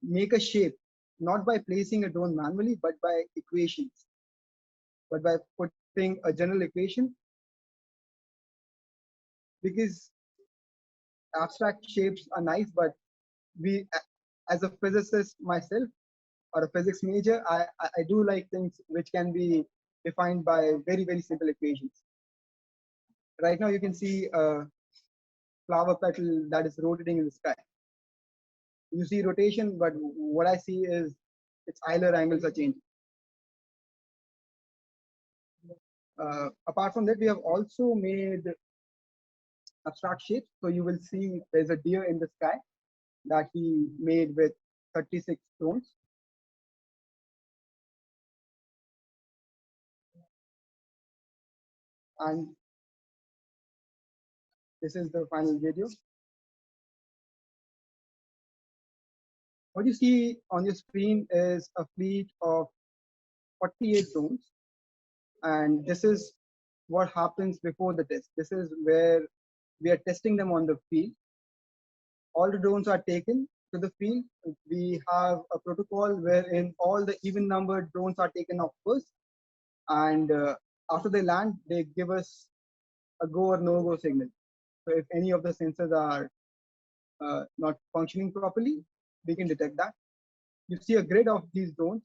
make a shape, not by placing a drone manually, but by equations, but by putting a general equation. Because abstract shapes are nice, but we, as a physicist myself, or a physics major, I do like things which can be defined by very, very simple equations. Right now you can see a flower petal that is rotating in the sky. You see rotation, but what I see is its Euler angles are changing. Apart from that, we have also made abstract shapes. So you will see there's a deer in the sky that he made with 36 drones. And this is the final video. What you see on your screen is a fleet of 48 drones. And this is what happens before the test. This is where we are testing them on the field. All the drones are taken to the field. We have a protocol wherein all the even numbered drones are taken off first. And after they land, they give us a go or no go signal. So if any of the sensors are not functioning properly, we can detect that. You see a grid of these drones,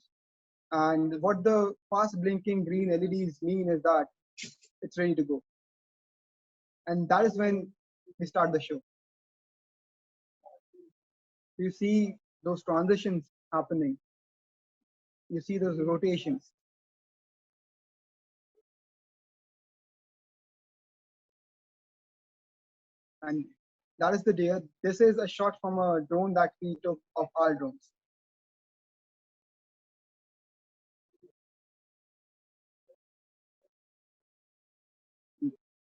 and what the fast blinking green LEDs mean is that it's ready to go. And that is when we start the show. You see those transitions happening. You see those rotations. And that is the deer. This is a shot from a drone that we took of our drones.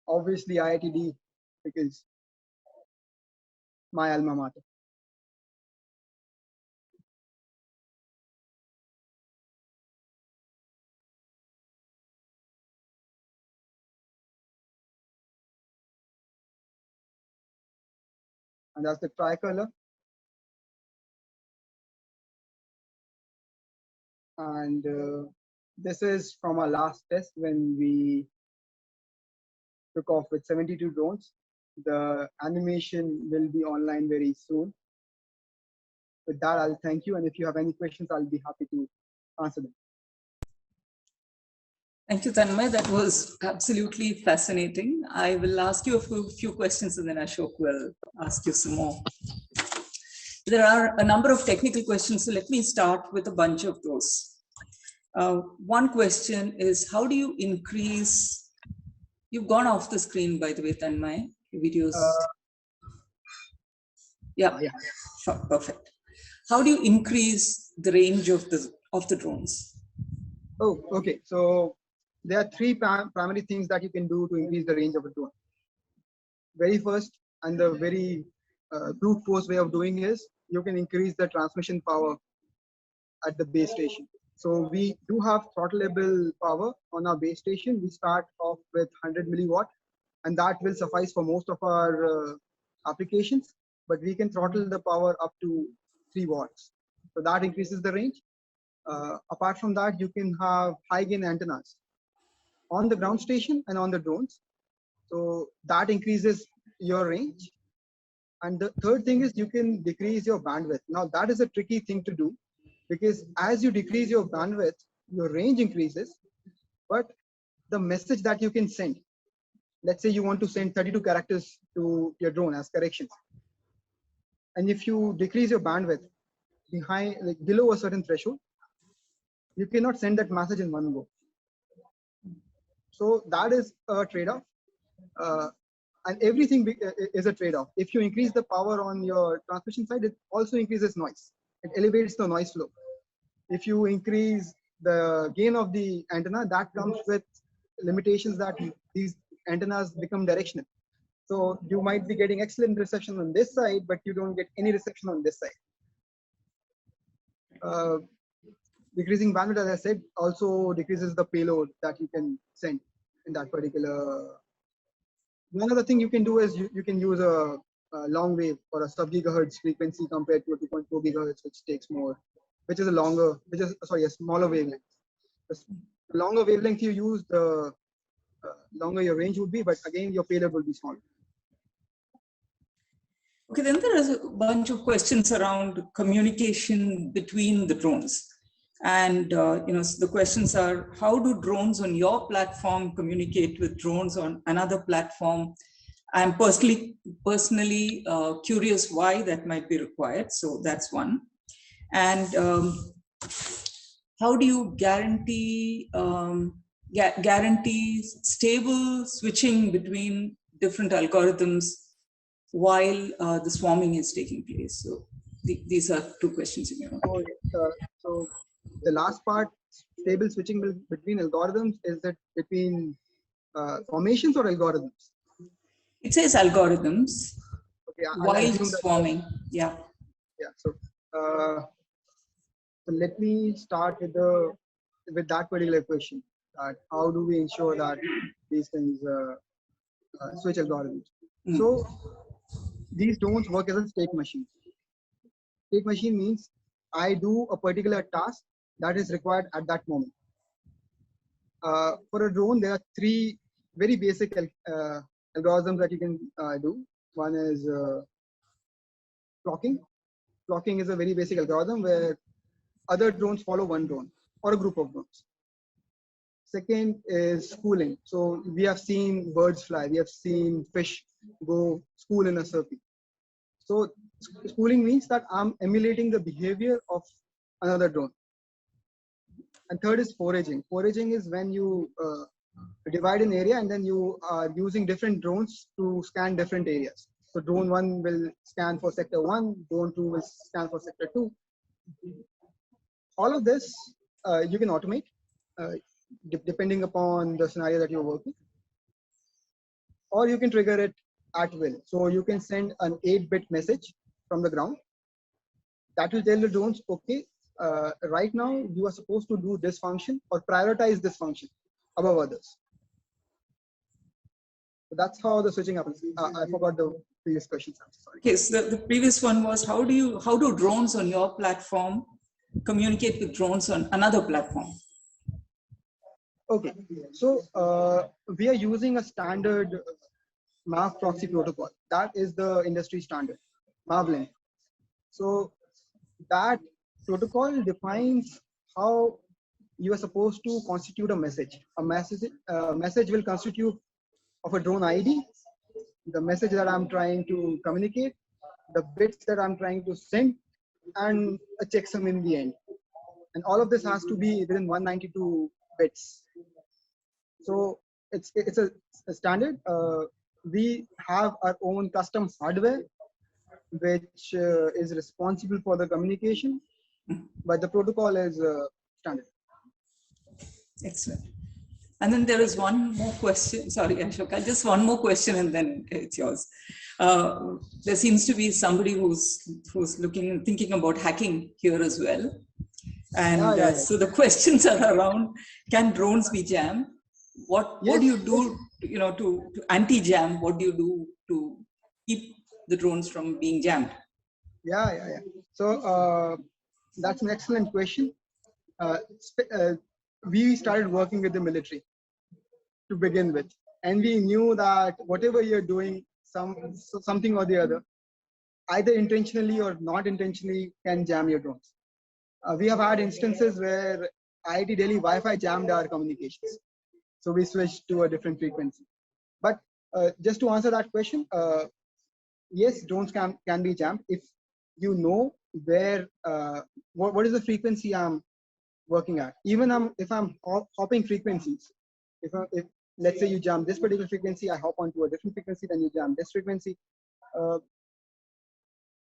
Obviously IITD, because my alma mater. And that's the tricolor. And this is from our last test when we took off with 72 drones. The animation will be online very soon. With that, I'll thank you. And if you have any questions, I'll be happy to answer them. Thank you, Tanmay. That was absolutely fascinating. I will ask you a few questions and then Ashok will ask you some more. There are a number of technical questions, so let me start with a bunch of those. One question is, how do you increase, you've gone off the screen, by the way, Tanmay, videos. Yeah, sure, perfect. How do you increase the range of the drones? Oh, okay. So there are three primary things that you can do to increase the range of a drone. Very first, and the very brute force way of doing is, you can increase the transmission power at the base station. So we do have throttleable power on our base station. We start off with 100 milliwatt, and that will suffice for most of our applications, but we can throttle the power up to 3 watts. So that increases the range. Apart from that, you can have high gain antennas on the ground station and on the drones. So that increases your range. And the third thing is, you can decrease your bandwidth. Now that is a tricky thing to do, because as you decrease your bandwidth, your range increases, but the message that you can send, let's say you want to send 32 characters to your drone as corrections. And if you decrease your bandwidth below a certain threshold, you cannot send that message in one go. So that is a trade-off. And everything is a trade-off. If you increase the power on your transmission side, it also increases noise. It elevates the noise flow. If you increase the gain of the antenna, that comes with limitations that these antennas become directional. So you might be getting excellent reception on this side, but you don't get any reception on this side. Decreasing bandwidth, as I said, also decreases the payload that you can send in that particular. One other thing you can do is you can use a long wave or a sub-gigahertz frequency compared to a 2.4 gigahertz, which takes more, which is a smaller wavelength. The longer wavelength you use, the longer your range would be, but again, your payload will be smaller. Okay, then there is a bunch of questions around communication between the drones. And so the questions are, how do drones on your platform communicate with drones on another platform? I'm personally curious why that might be required. So that's one. And how do you guarantee stable switching between different algorithms while the swarming is taking place? So these are two questions in your mind. So the last part, stable switching between algorithms, is that between formations or algorithms? It says algorithms. Okay, while swarming. Yeah. Yeah. So let me start with that particular question. How do we ensure that these things switch algorithms? So these drones work as a state machine. State machine means I do a particular task that is required at that moment. For a drone, there are three very basic algorithms that you can do. One is flocking. Flocking is a very basic algorithm where other drones follow one drone or a group of drones. Second is schooling. So we have seen birds fly. We have seen fish go school in a circle. So schooling means that I'm emulating the behavior of another drone. And third is foraging. Foraging is when you divide an area and then you are using different drones to scan different areas. So drone 1 will scan for sector 1, drone 2 will scan for sector 2. All of this you can automate depending upon the scenario that you're working. Or you can trigger it at will. So you can send an 8-bit message from the ground that will tell the drones, okay, right now you are supposed to do this function or prioritize this function above others. So that's how the switching happens. I forgot the previous questions. I'm sorry. Okay, so the previous one was how do drones on your platform communicate with drones on another platform? Okay, so we are using a standard MAV proxy protocol. That is the industry standard, MAVLink. So that protocol defines how you are supposed to constitute a message. A message will constitute of a drone ID, the message that I'm trying to communicate, the bits that I'm trying to send, and a checksum in the end. And all of this has to be within 192 bits. So it's a standard. We have our own custom hardware, which is responsible for the communication, but the protocol is standard. Excellent. And then there is one more question. Sorry, Ashoka, just one more question and then it's yours. There seems to be somebody who's thinking about hacking here as well. And so the questions are around, can drones be jammed? What do you do, to anti-jam? What do you do to keep the drones from being jammed? Yeah. So that's an excellent question. We started working with the military to begin with, and we knew that whatever you're doing, something or the other, either intentionally or not intentionally, can jam your drones. We have had instances where IIT Delhi Wi-Fi jammed our communications. So we switched to a different frequency. But just to answer that question, yes, drones can be jammed if you know where, what is the frequency I'm working at. Even if I'm hopping frequencies, if let's say you jam this particular frequency, I hop onto a different frequency, then you jam this frequency.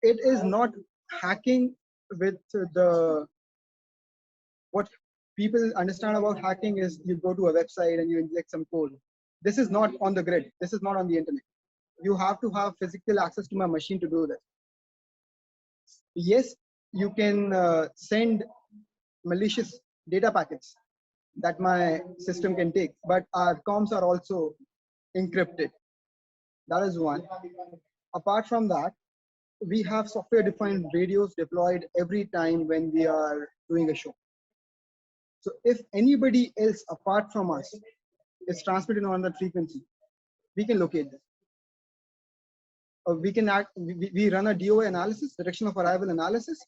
It is not hacking with what people understand about hacking is you go to a website and you inject some code. This is not on the grid. This is not on the internet. You have to have physical access to my machine to do this. Yes, you can send malicious data packets that my system can take, but our comms are also encrypted. That is one. Apart from that, we have software-defined radios deployed every time when we are doing a show. So if anybody else apart from us is transmitting on that frequency, we can locate them. We run a DOA analysis, direction of arrival analysis,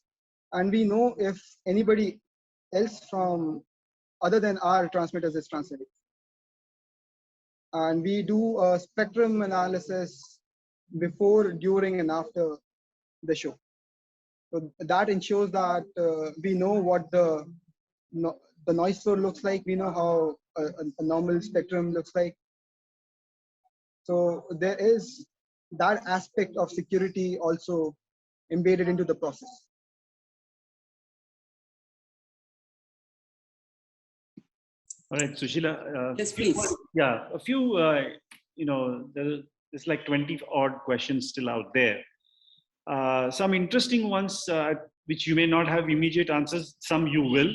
and we know if anybody else from other than our transmitters is transmitting. And we do a spectrum analysis before, during, and after the show. So that ensures that we know what the noise floor looks like. We know how a normal spectrum looks like. So there is that aspect of security also embedded into the process. All right, Sushila. Yes, please. Yeah, a few, there's like 20 odd questions still out there. Some interesting ones, which you may not have immediate answers, some you will,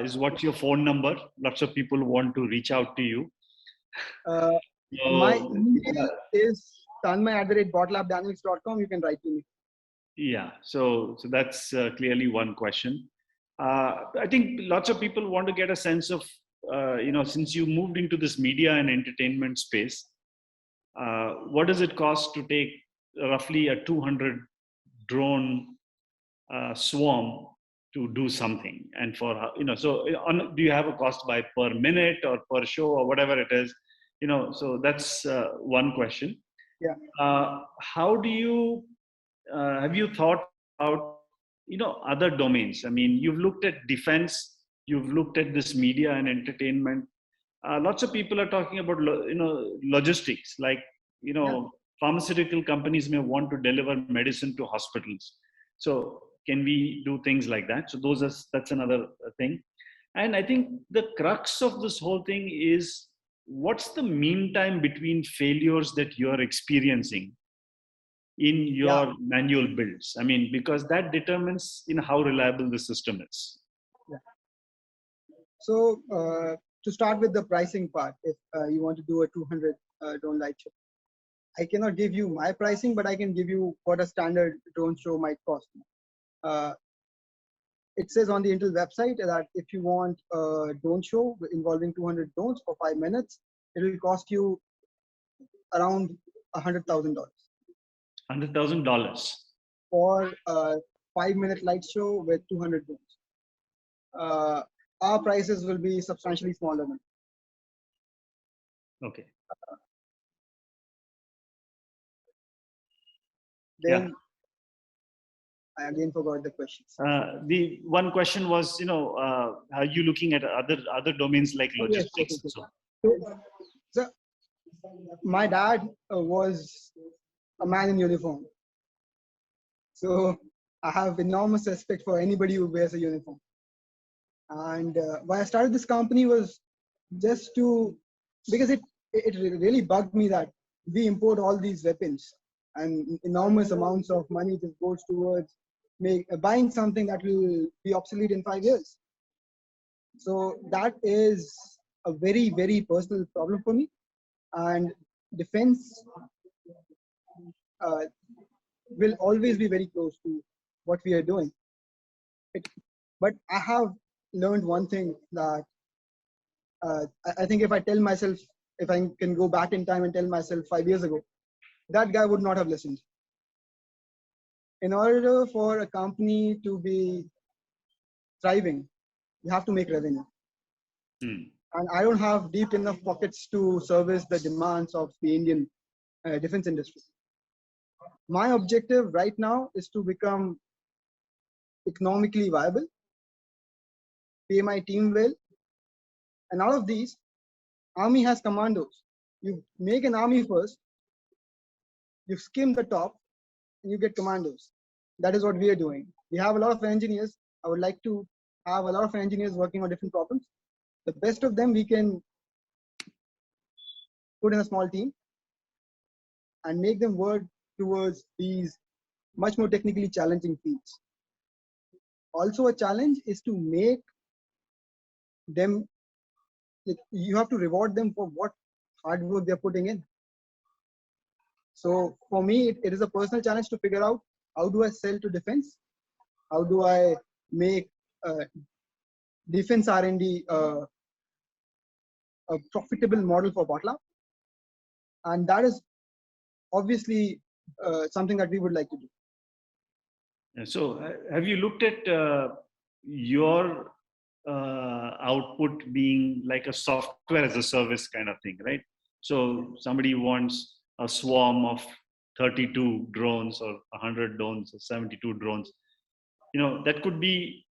is what's your phone number? Lots of people want to reach out to you. My email is tanmay@botlabdynamics.com. You can write to me. Yeah, so that's clearly one question. I think lots of people want to get a sense of since you moved into this media and entertainment space, what does it cost to take roughly a 200 drone swarm to do something? And for, so do you have a cost by per minute or per show or whatever it is? So that's one question. Yeah. How do you, have you thought about, other domains? I mean, you've looked at defense, you've looked at this media and entertainment. Lots of people are talking about, logistics, like, pharmaceutical companies may want to deliver medicine to hospitals. So can we do things like that? So that's another thing. And I think the crux of this whole thing is, what's the mean time between failures that you're experiencing in your manual builds? I mean, because that determines how reliable the system is. Yeah. So to start with the pricing part, if you want to do a 200 drone light show, I cannot give you my pricing, but I can give you what a standard drone show might cost. It says on the Intel website that if you want a drone show involving 200 drones for 5 minutes, it will cost you around $100,000. $100,000 for a 5-minute light show with 200 drones. Our prices will be substantially smaller than. Okay. Then I again forgot the questions. The one question was, are you looking at other domains like logistics? Yes. So my dad was a man in uniform. So I have enormous respect for anybody who wears a uniform. And why I started this company was just because it really bugged me that we import all these weapons and enormous amounts of money just goes towards buying something that will be obsolete in 5 years. So that is a very, very personal problem for me. And defense will always be very close to what we are doing. But I have learned one thing that I think if I can go back in time and tell myself 5 years ago, that guy would not have listened. In order for a company to be thriving, you have to make revenue. And I don't have deep enough pockets to service the demands of the Indian defense industry. My objective right now is to become economically viable, pay my team well, and out of these, army has commandos. You make an army first, you skim the top, and you get commandos. That is what we are doing. We have a lot of engineers. I would like to have a lot of engineers working on different problems. The best of them we can put in a small team and make them work towards these much more technically challenging fields. Also, a challenge is to make them, you have to reward them for what hard work they're putting in. So for me, it is a personal challenge to figure out, how do I sell to defense? How do I make defense R&D a profitable model for Botlab? And that is obviously something that we would like to do. So have you looked at your output being like a software as a service kind of thing, right? So somebody wants a swarm of 32 drones or 100 drones or 72 drones. That could be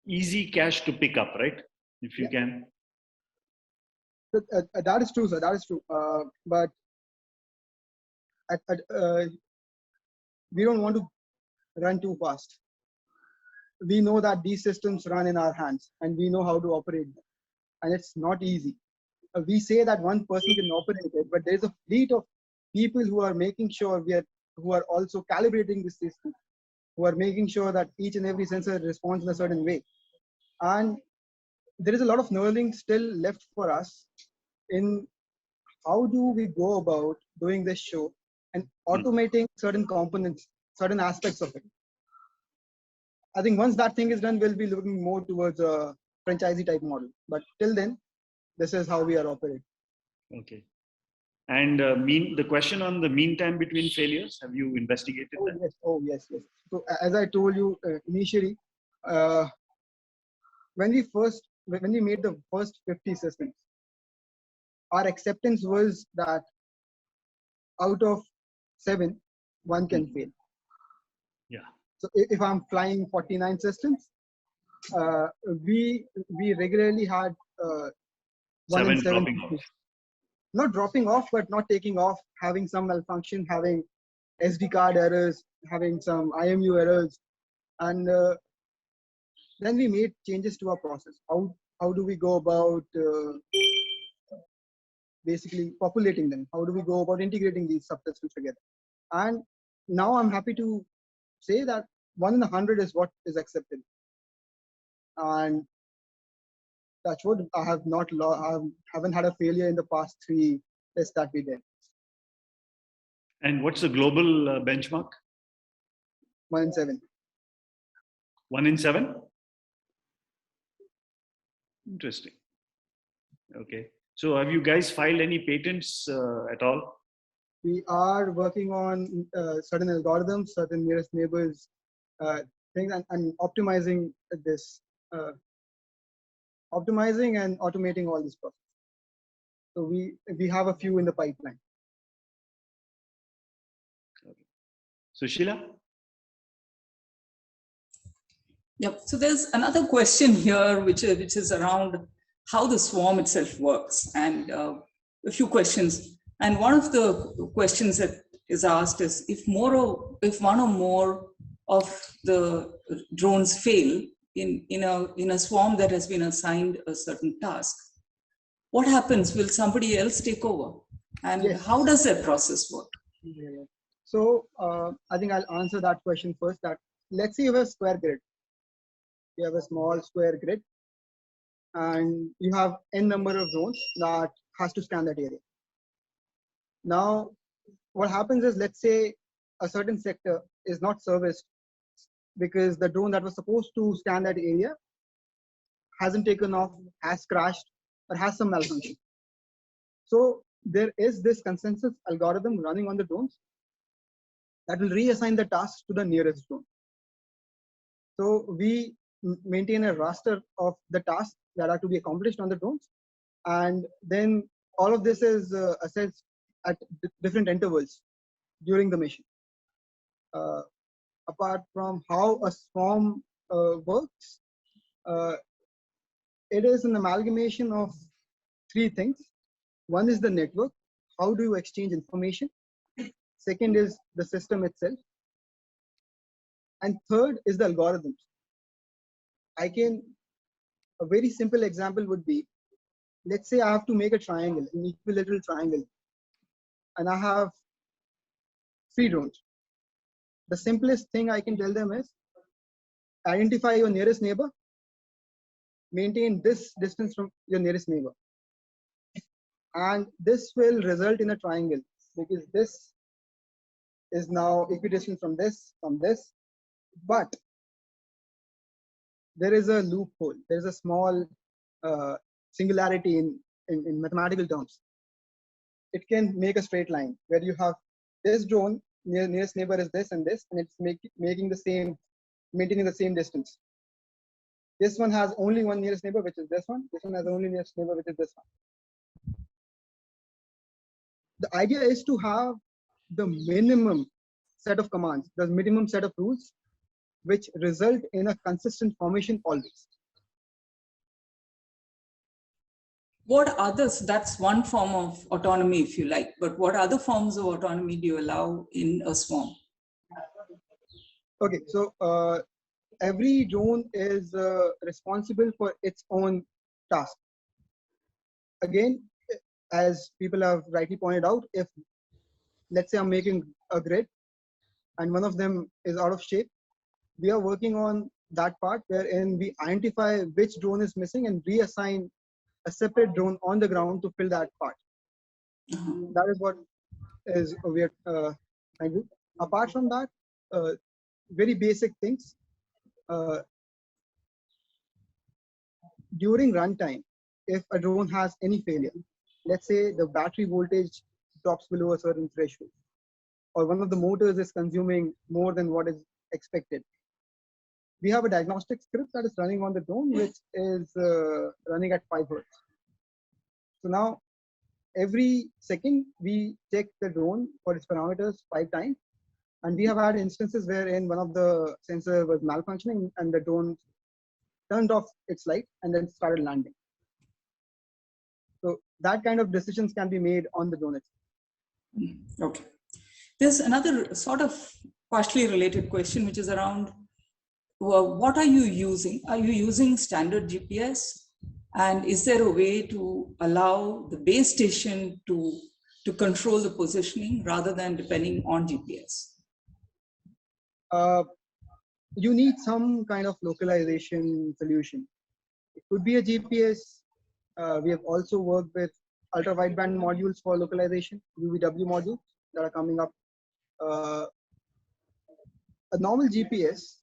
easy cash to pick up, right? If you can. That is true, sir. That is true. But we don't want to run too fast. We know that these systems run in our hands and we know how to operate them. And it's not easy. We say that one person can operate it, but there's a fleet of people who are making sure who are also calibrating the system, who are making sure that each and every sensor responds in a certain way. And there is a lot of learning still left for us in how do we go about doing this show and automating certain components, certain aspects of it. I think once that thing is done, we'll be looking more towards a franchisee type model. But till then, this is how we are operating. Okay. And the question on the mean time between failures, have you investigated that? Yes. Oh, yes, yes. So as I told you initially, when we made the first 50 systems, our acceptance was that out of 7, 1 can fail. Yeah. So if I'm flying 49 systems, we regularly had 1 in 7 dropping off. not dropping off, but not taking off, having some malfunction, having SD card errors, having some IMU errors, and then we made changes to our process. How do we go about basically populating them? How do we go about integrating these subsystems together? And now I'm happy to say that 1 in 100 is what is accepted. And that's what I have not haven't had a failure in the past 3 tests that we did. And what's the global benchmark? 1 in 7. 1 in 7? Interesting. Okay. So have you guys filed any patents at all? We are working on certain algorithms, certain nearest neighbors things, and optimizing this, optimizing and automating all this process. So we have a few in the pipeline. Okay. So Sheila? Yep. So there's another question here, which is around how the swarm itself works, and a few questions. And one of the questions that is asked is if one or more of the drones fail in a swarm that has been assigned a certain task, what happens? Will somebody else take over? And Yes. how does that process work? Yeah. So I think I'll answer that question first. That let's say you have a square grid. You have a small square grid, and you have n number of drones that has to scan that area. Now, what happens is, let's say a certain sector is not serviced because the drone that was supposed to scan that area hasn't taken off, has crashed, or has some malfunction. So there is this consensus algorithm running on the drones that will reassign the tasks to the nearest drone. So we maintain a raster of the tasks that are to be accomplished on the drones, and then all of this is assessed at different intervals during the mission. Apart from how a swarm works, it is an amalgamation of 3 things. One is the network. How do you exchange information? Second is the system itself. And third is the algorithms. A very simple example would be, let's say I have to make a triangle, an equilateral triangle, and I have 3 drones. The simplest thing I can tell them is identify your nearest neighbor, maintain this distance from your nearest neighbor. And this will result in a triangle because this is now equidistant from this, but there is a loophole. There is a small singularity in mathematical terms. It can make a straight line where you have this drone, nearest neighbor is this and this, and it's maintaining the same distance. This one has only one nearest neighbor, which is this one. This one has only nearest neighbor, which is this one. The idea is to have the minimum set of commands, the minimum set of rules, which result in a consistent formation always. What others, that's one form of autonomy, if you like, but what other forms of autonomy do you allow in a swarm? Okay, so every drone is responsible for its own task. Again, as people have rightly pointed out, if let's say I'm making a grid and one of them is out of shape, we are working on that part wherein we identify which drone is missing and reassign a separate drone on the ground to fill that part. That is what is we are trying to do. Apart from that, very basic things. during runtime, if a drone has any failure, let's say the battery voltage drops below a certain threshold, or one of the motors is consuming more than what is expected, we have a diagnostic script that is running on the drone, which is running at 5 hertz. So now every second we check the drone for its parameters 5 times. And we have had instances wherein one of the sensors was malfunctioning and the drone turned off its light and then started landing. So that kind of decisions can be made on the drone itself. Okay. There's another sort of partially related question, which is around, well, what are you using? Are you using standard GPS? And is there a way to allow the base station to control the positioning rather than depending on GPS? You need some kind of localization solution. It could be a GPS. We have also worked with ultra wideband modules for localization, UVW modules that are coming up. A normal GPS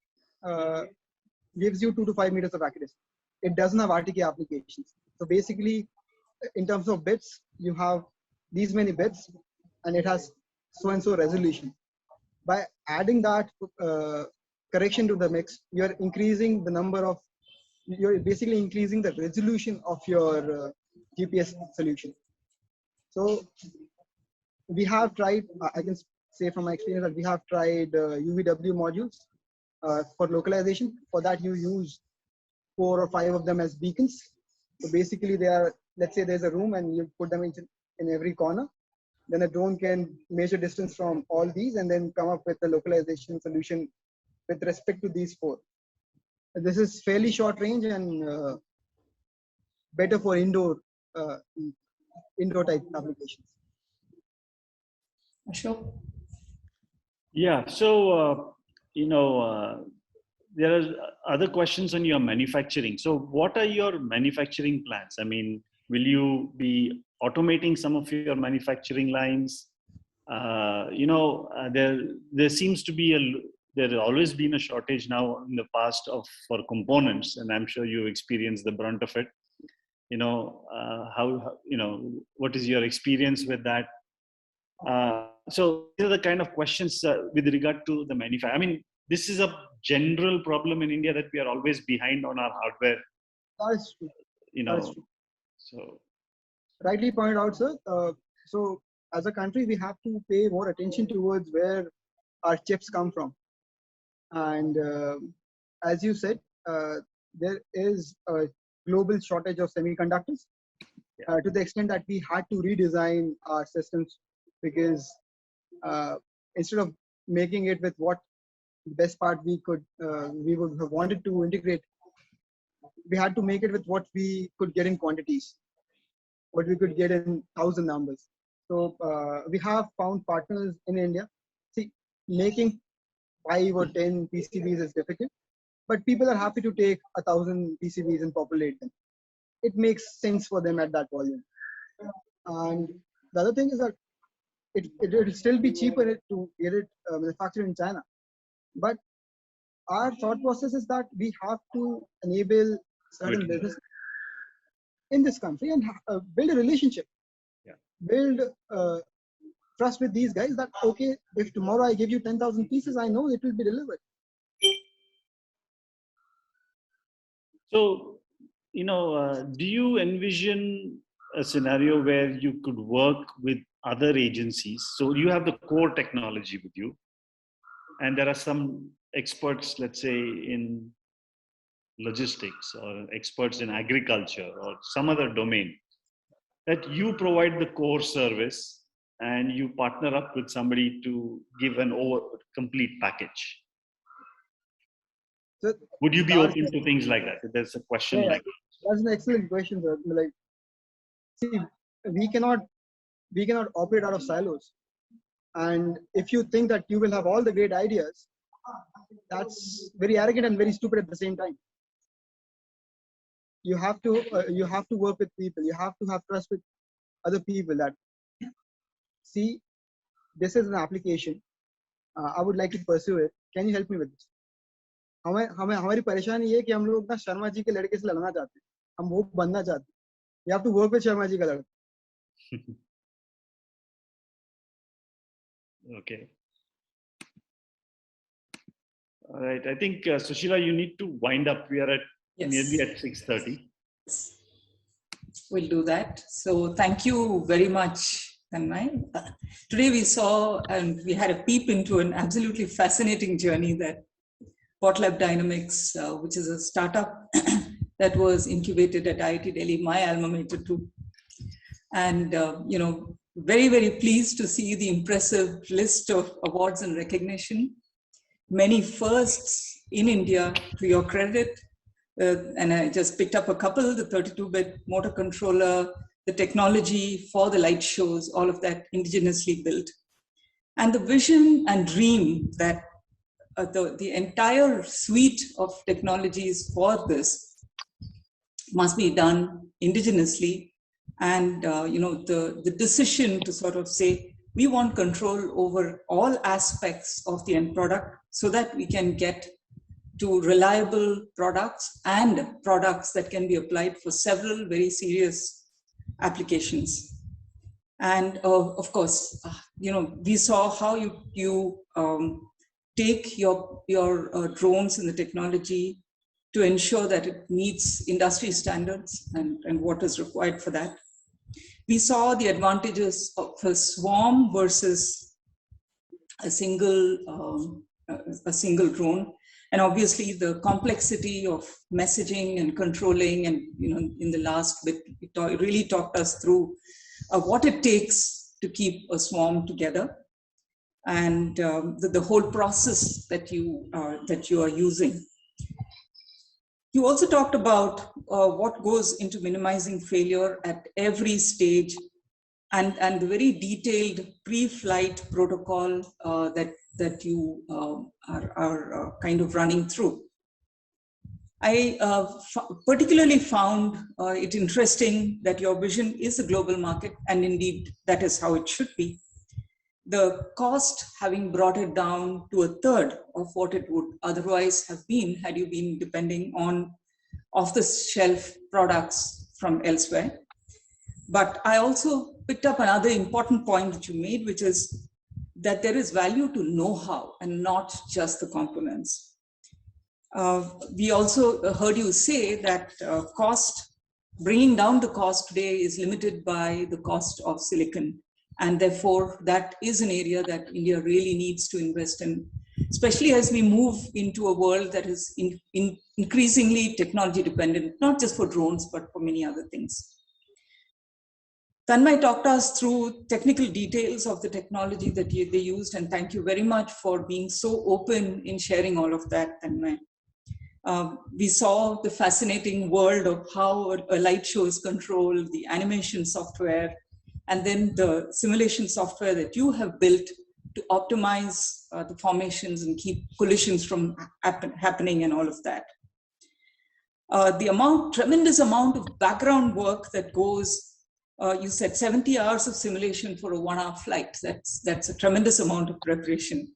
gives you 2 to 5 meters of accuracy. It doesn't have RTK applications. So basically, in terms of bits, you have these many bits and it has so and so resolution. By adding that correction to the mix, you're increasing the number of, you're basically increasing the resolution of your GPS solution. So we have tried, I can say from my experience that we have tried UVW modules for localization. For that, you use 4 or 5 of them as beacons. So basically they are, let's say there's a room and you put them in every corner. Then a drone can measure distance from all these and then come up with a localization solution with respect to these 4. This is fairly short range and better for indoor type applications. Ashok? Yeah, so, there are other questions on your manufacturing. So what are your manufacturing plans? I mean, will you be automating some of your manufacturing lines? There seems to be there has always been a shortage now in the past for components, and I'm sure you experienced the brunt of it. What is your experience with that? So these are the kind of questions with regard to the manufacturing. I mean, this is a general problem in India that we are always behind on our hardware. That is true. That is true. So rightly pointed out, sir. So as a country, we have to pay more attention towards where our chips come from. And as you said, there is a global shortage of semiconductors to the extent that we had to redesign our systems because instead of making it with what the best part we would have wanted to integrate, we had to make it with what we could get in quantities, what we could get in 1,000 numbers. So we have found partners in India. See, making 5 or 10 PCBs is difficult, but people are happy to take 1,000 PCBs and populate them. It makes sense for them at that volume. And the other thing is that it will still be cheaper to get it manufactured in China. But our thought process is that we have to enable certain business in this country and build a relationship, build trust with these guys that, okay, if tomorrow I give you 10,000 pieces, I know it will be delivered. So, do you envision a scenario where you could work with other agencies? So you have the core technology with you, and there are some experts, let's say, in logistics or experts in agriculture or some other domain, that you provide the core service and you partner up with somebody to give an complete package. So would you be open to things like that? There's a question like that. That's an excellent question, sir. Like, see, we cannot operate out of silos. And if you think that you will have all the great ideas, that's very arrogant and very stupid at the same time. You have to work with people. You have to have trust with other people that, see, this is an application. I would like to pursue it. Can you help me with this? हमारी परेशानी ये कि हम लोग ना शर्मा जी के लड़के से लड़ना चाहते हैं. हम वो बनना चाहते हैं. You have to work with Sharma ji का लड़का. Okay. All right. I think Sushila, you need to wind up. We are at nearly at 6:30. We'll do that. So thank you very much, Tanmay. Today we saw and we had a peep into an absolutely fascinating journey that Botlab Dynamics, which is a startup that was incubated at IIT Delhi, my alma mater too. And, very, very pleased to see the impressive list of awards and recognition. Many firsts in India, to your credit. And I just picked up a couple, the 32-bit motor controller, the technology for the light shows, all of that indigenously built. And the vision and dream that the entire suite of technologies for this must be done indigenously. And the decision to sort of say, we want control over all aspects of the end product so that we can get to reliable products and products that can be applied for several very serious applications. And of course, we saw how you take your drones and the technology to ensure that it meets industry standards and what is required for that. We saw the advantages of a swarm versus a single drone. And obviously the complexity of messaging and controlling, and in the last bit, it really talked us through what it takes to keep a swarm together, and the whole process that you are using. You also talked about what goes into minimizing failure at every stage, and the very detailed pre-flight protocol that you are kind of running through. I particularly found it interesting that your vision is a global market, and indeed that is how it should be. The cost, having brought it down to a third of what it would otherwise have been had you been depending on off-the-shelf products from elsewhere. But I also picked up another important point that you made, which is that there is value to know-how and not just the components. We also heard you say that bringing down the cost today is limited by the cost of silicon. And therefore, that is an area that India really needs to invest in, especially as we move into a world that is increasingly technology dependent, not just for drones, but for many other things. Tanmay talked us through technical details of the technology that they used, and thank you very much for being so open in sharing all of that, Tanmay. We saw the fascinating world of how a light show is controlled, the animation software, and then the simulation software that you have built to optimize the formations and keep collisions from happening and all of that. The tremendous amount of background work that goes, you said 70 hours of simulation for a 1-hour flight. That's a tremendous amount of preparation.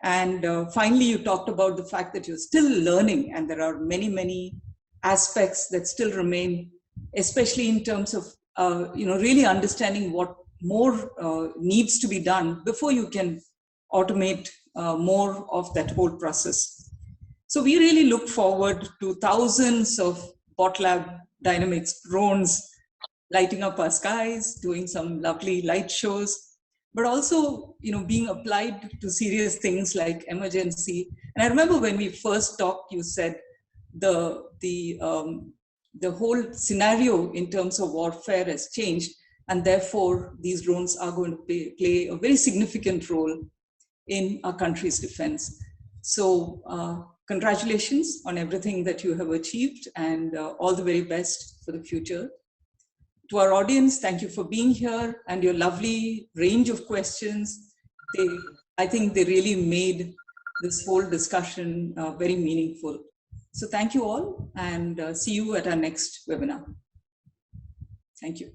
And finally, you talked about the fact that you're still learning, and there are many, many aspects that still remain, especially in terms of really understanding what more needs to be done before you can automate more of that whole process. So we really look forward to thousands of Botlab Dynamics drones lighting up our skies, doing some lovely light shows, but also being applied to serious things like emergency. And I remember when we first talked, you said the whole scenario in terms of warfare has changed, and therefore these drones are going to play a very significant role in our country's defense. So congratulations on everything that you have achieved, and all the very best for the future. To our audience, thank you for being here and your lovely range of questions. I think they really made this whole discussion very meaningful. So thank you all, and see you at our next webinar. Thank you.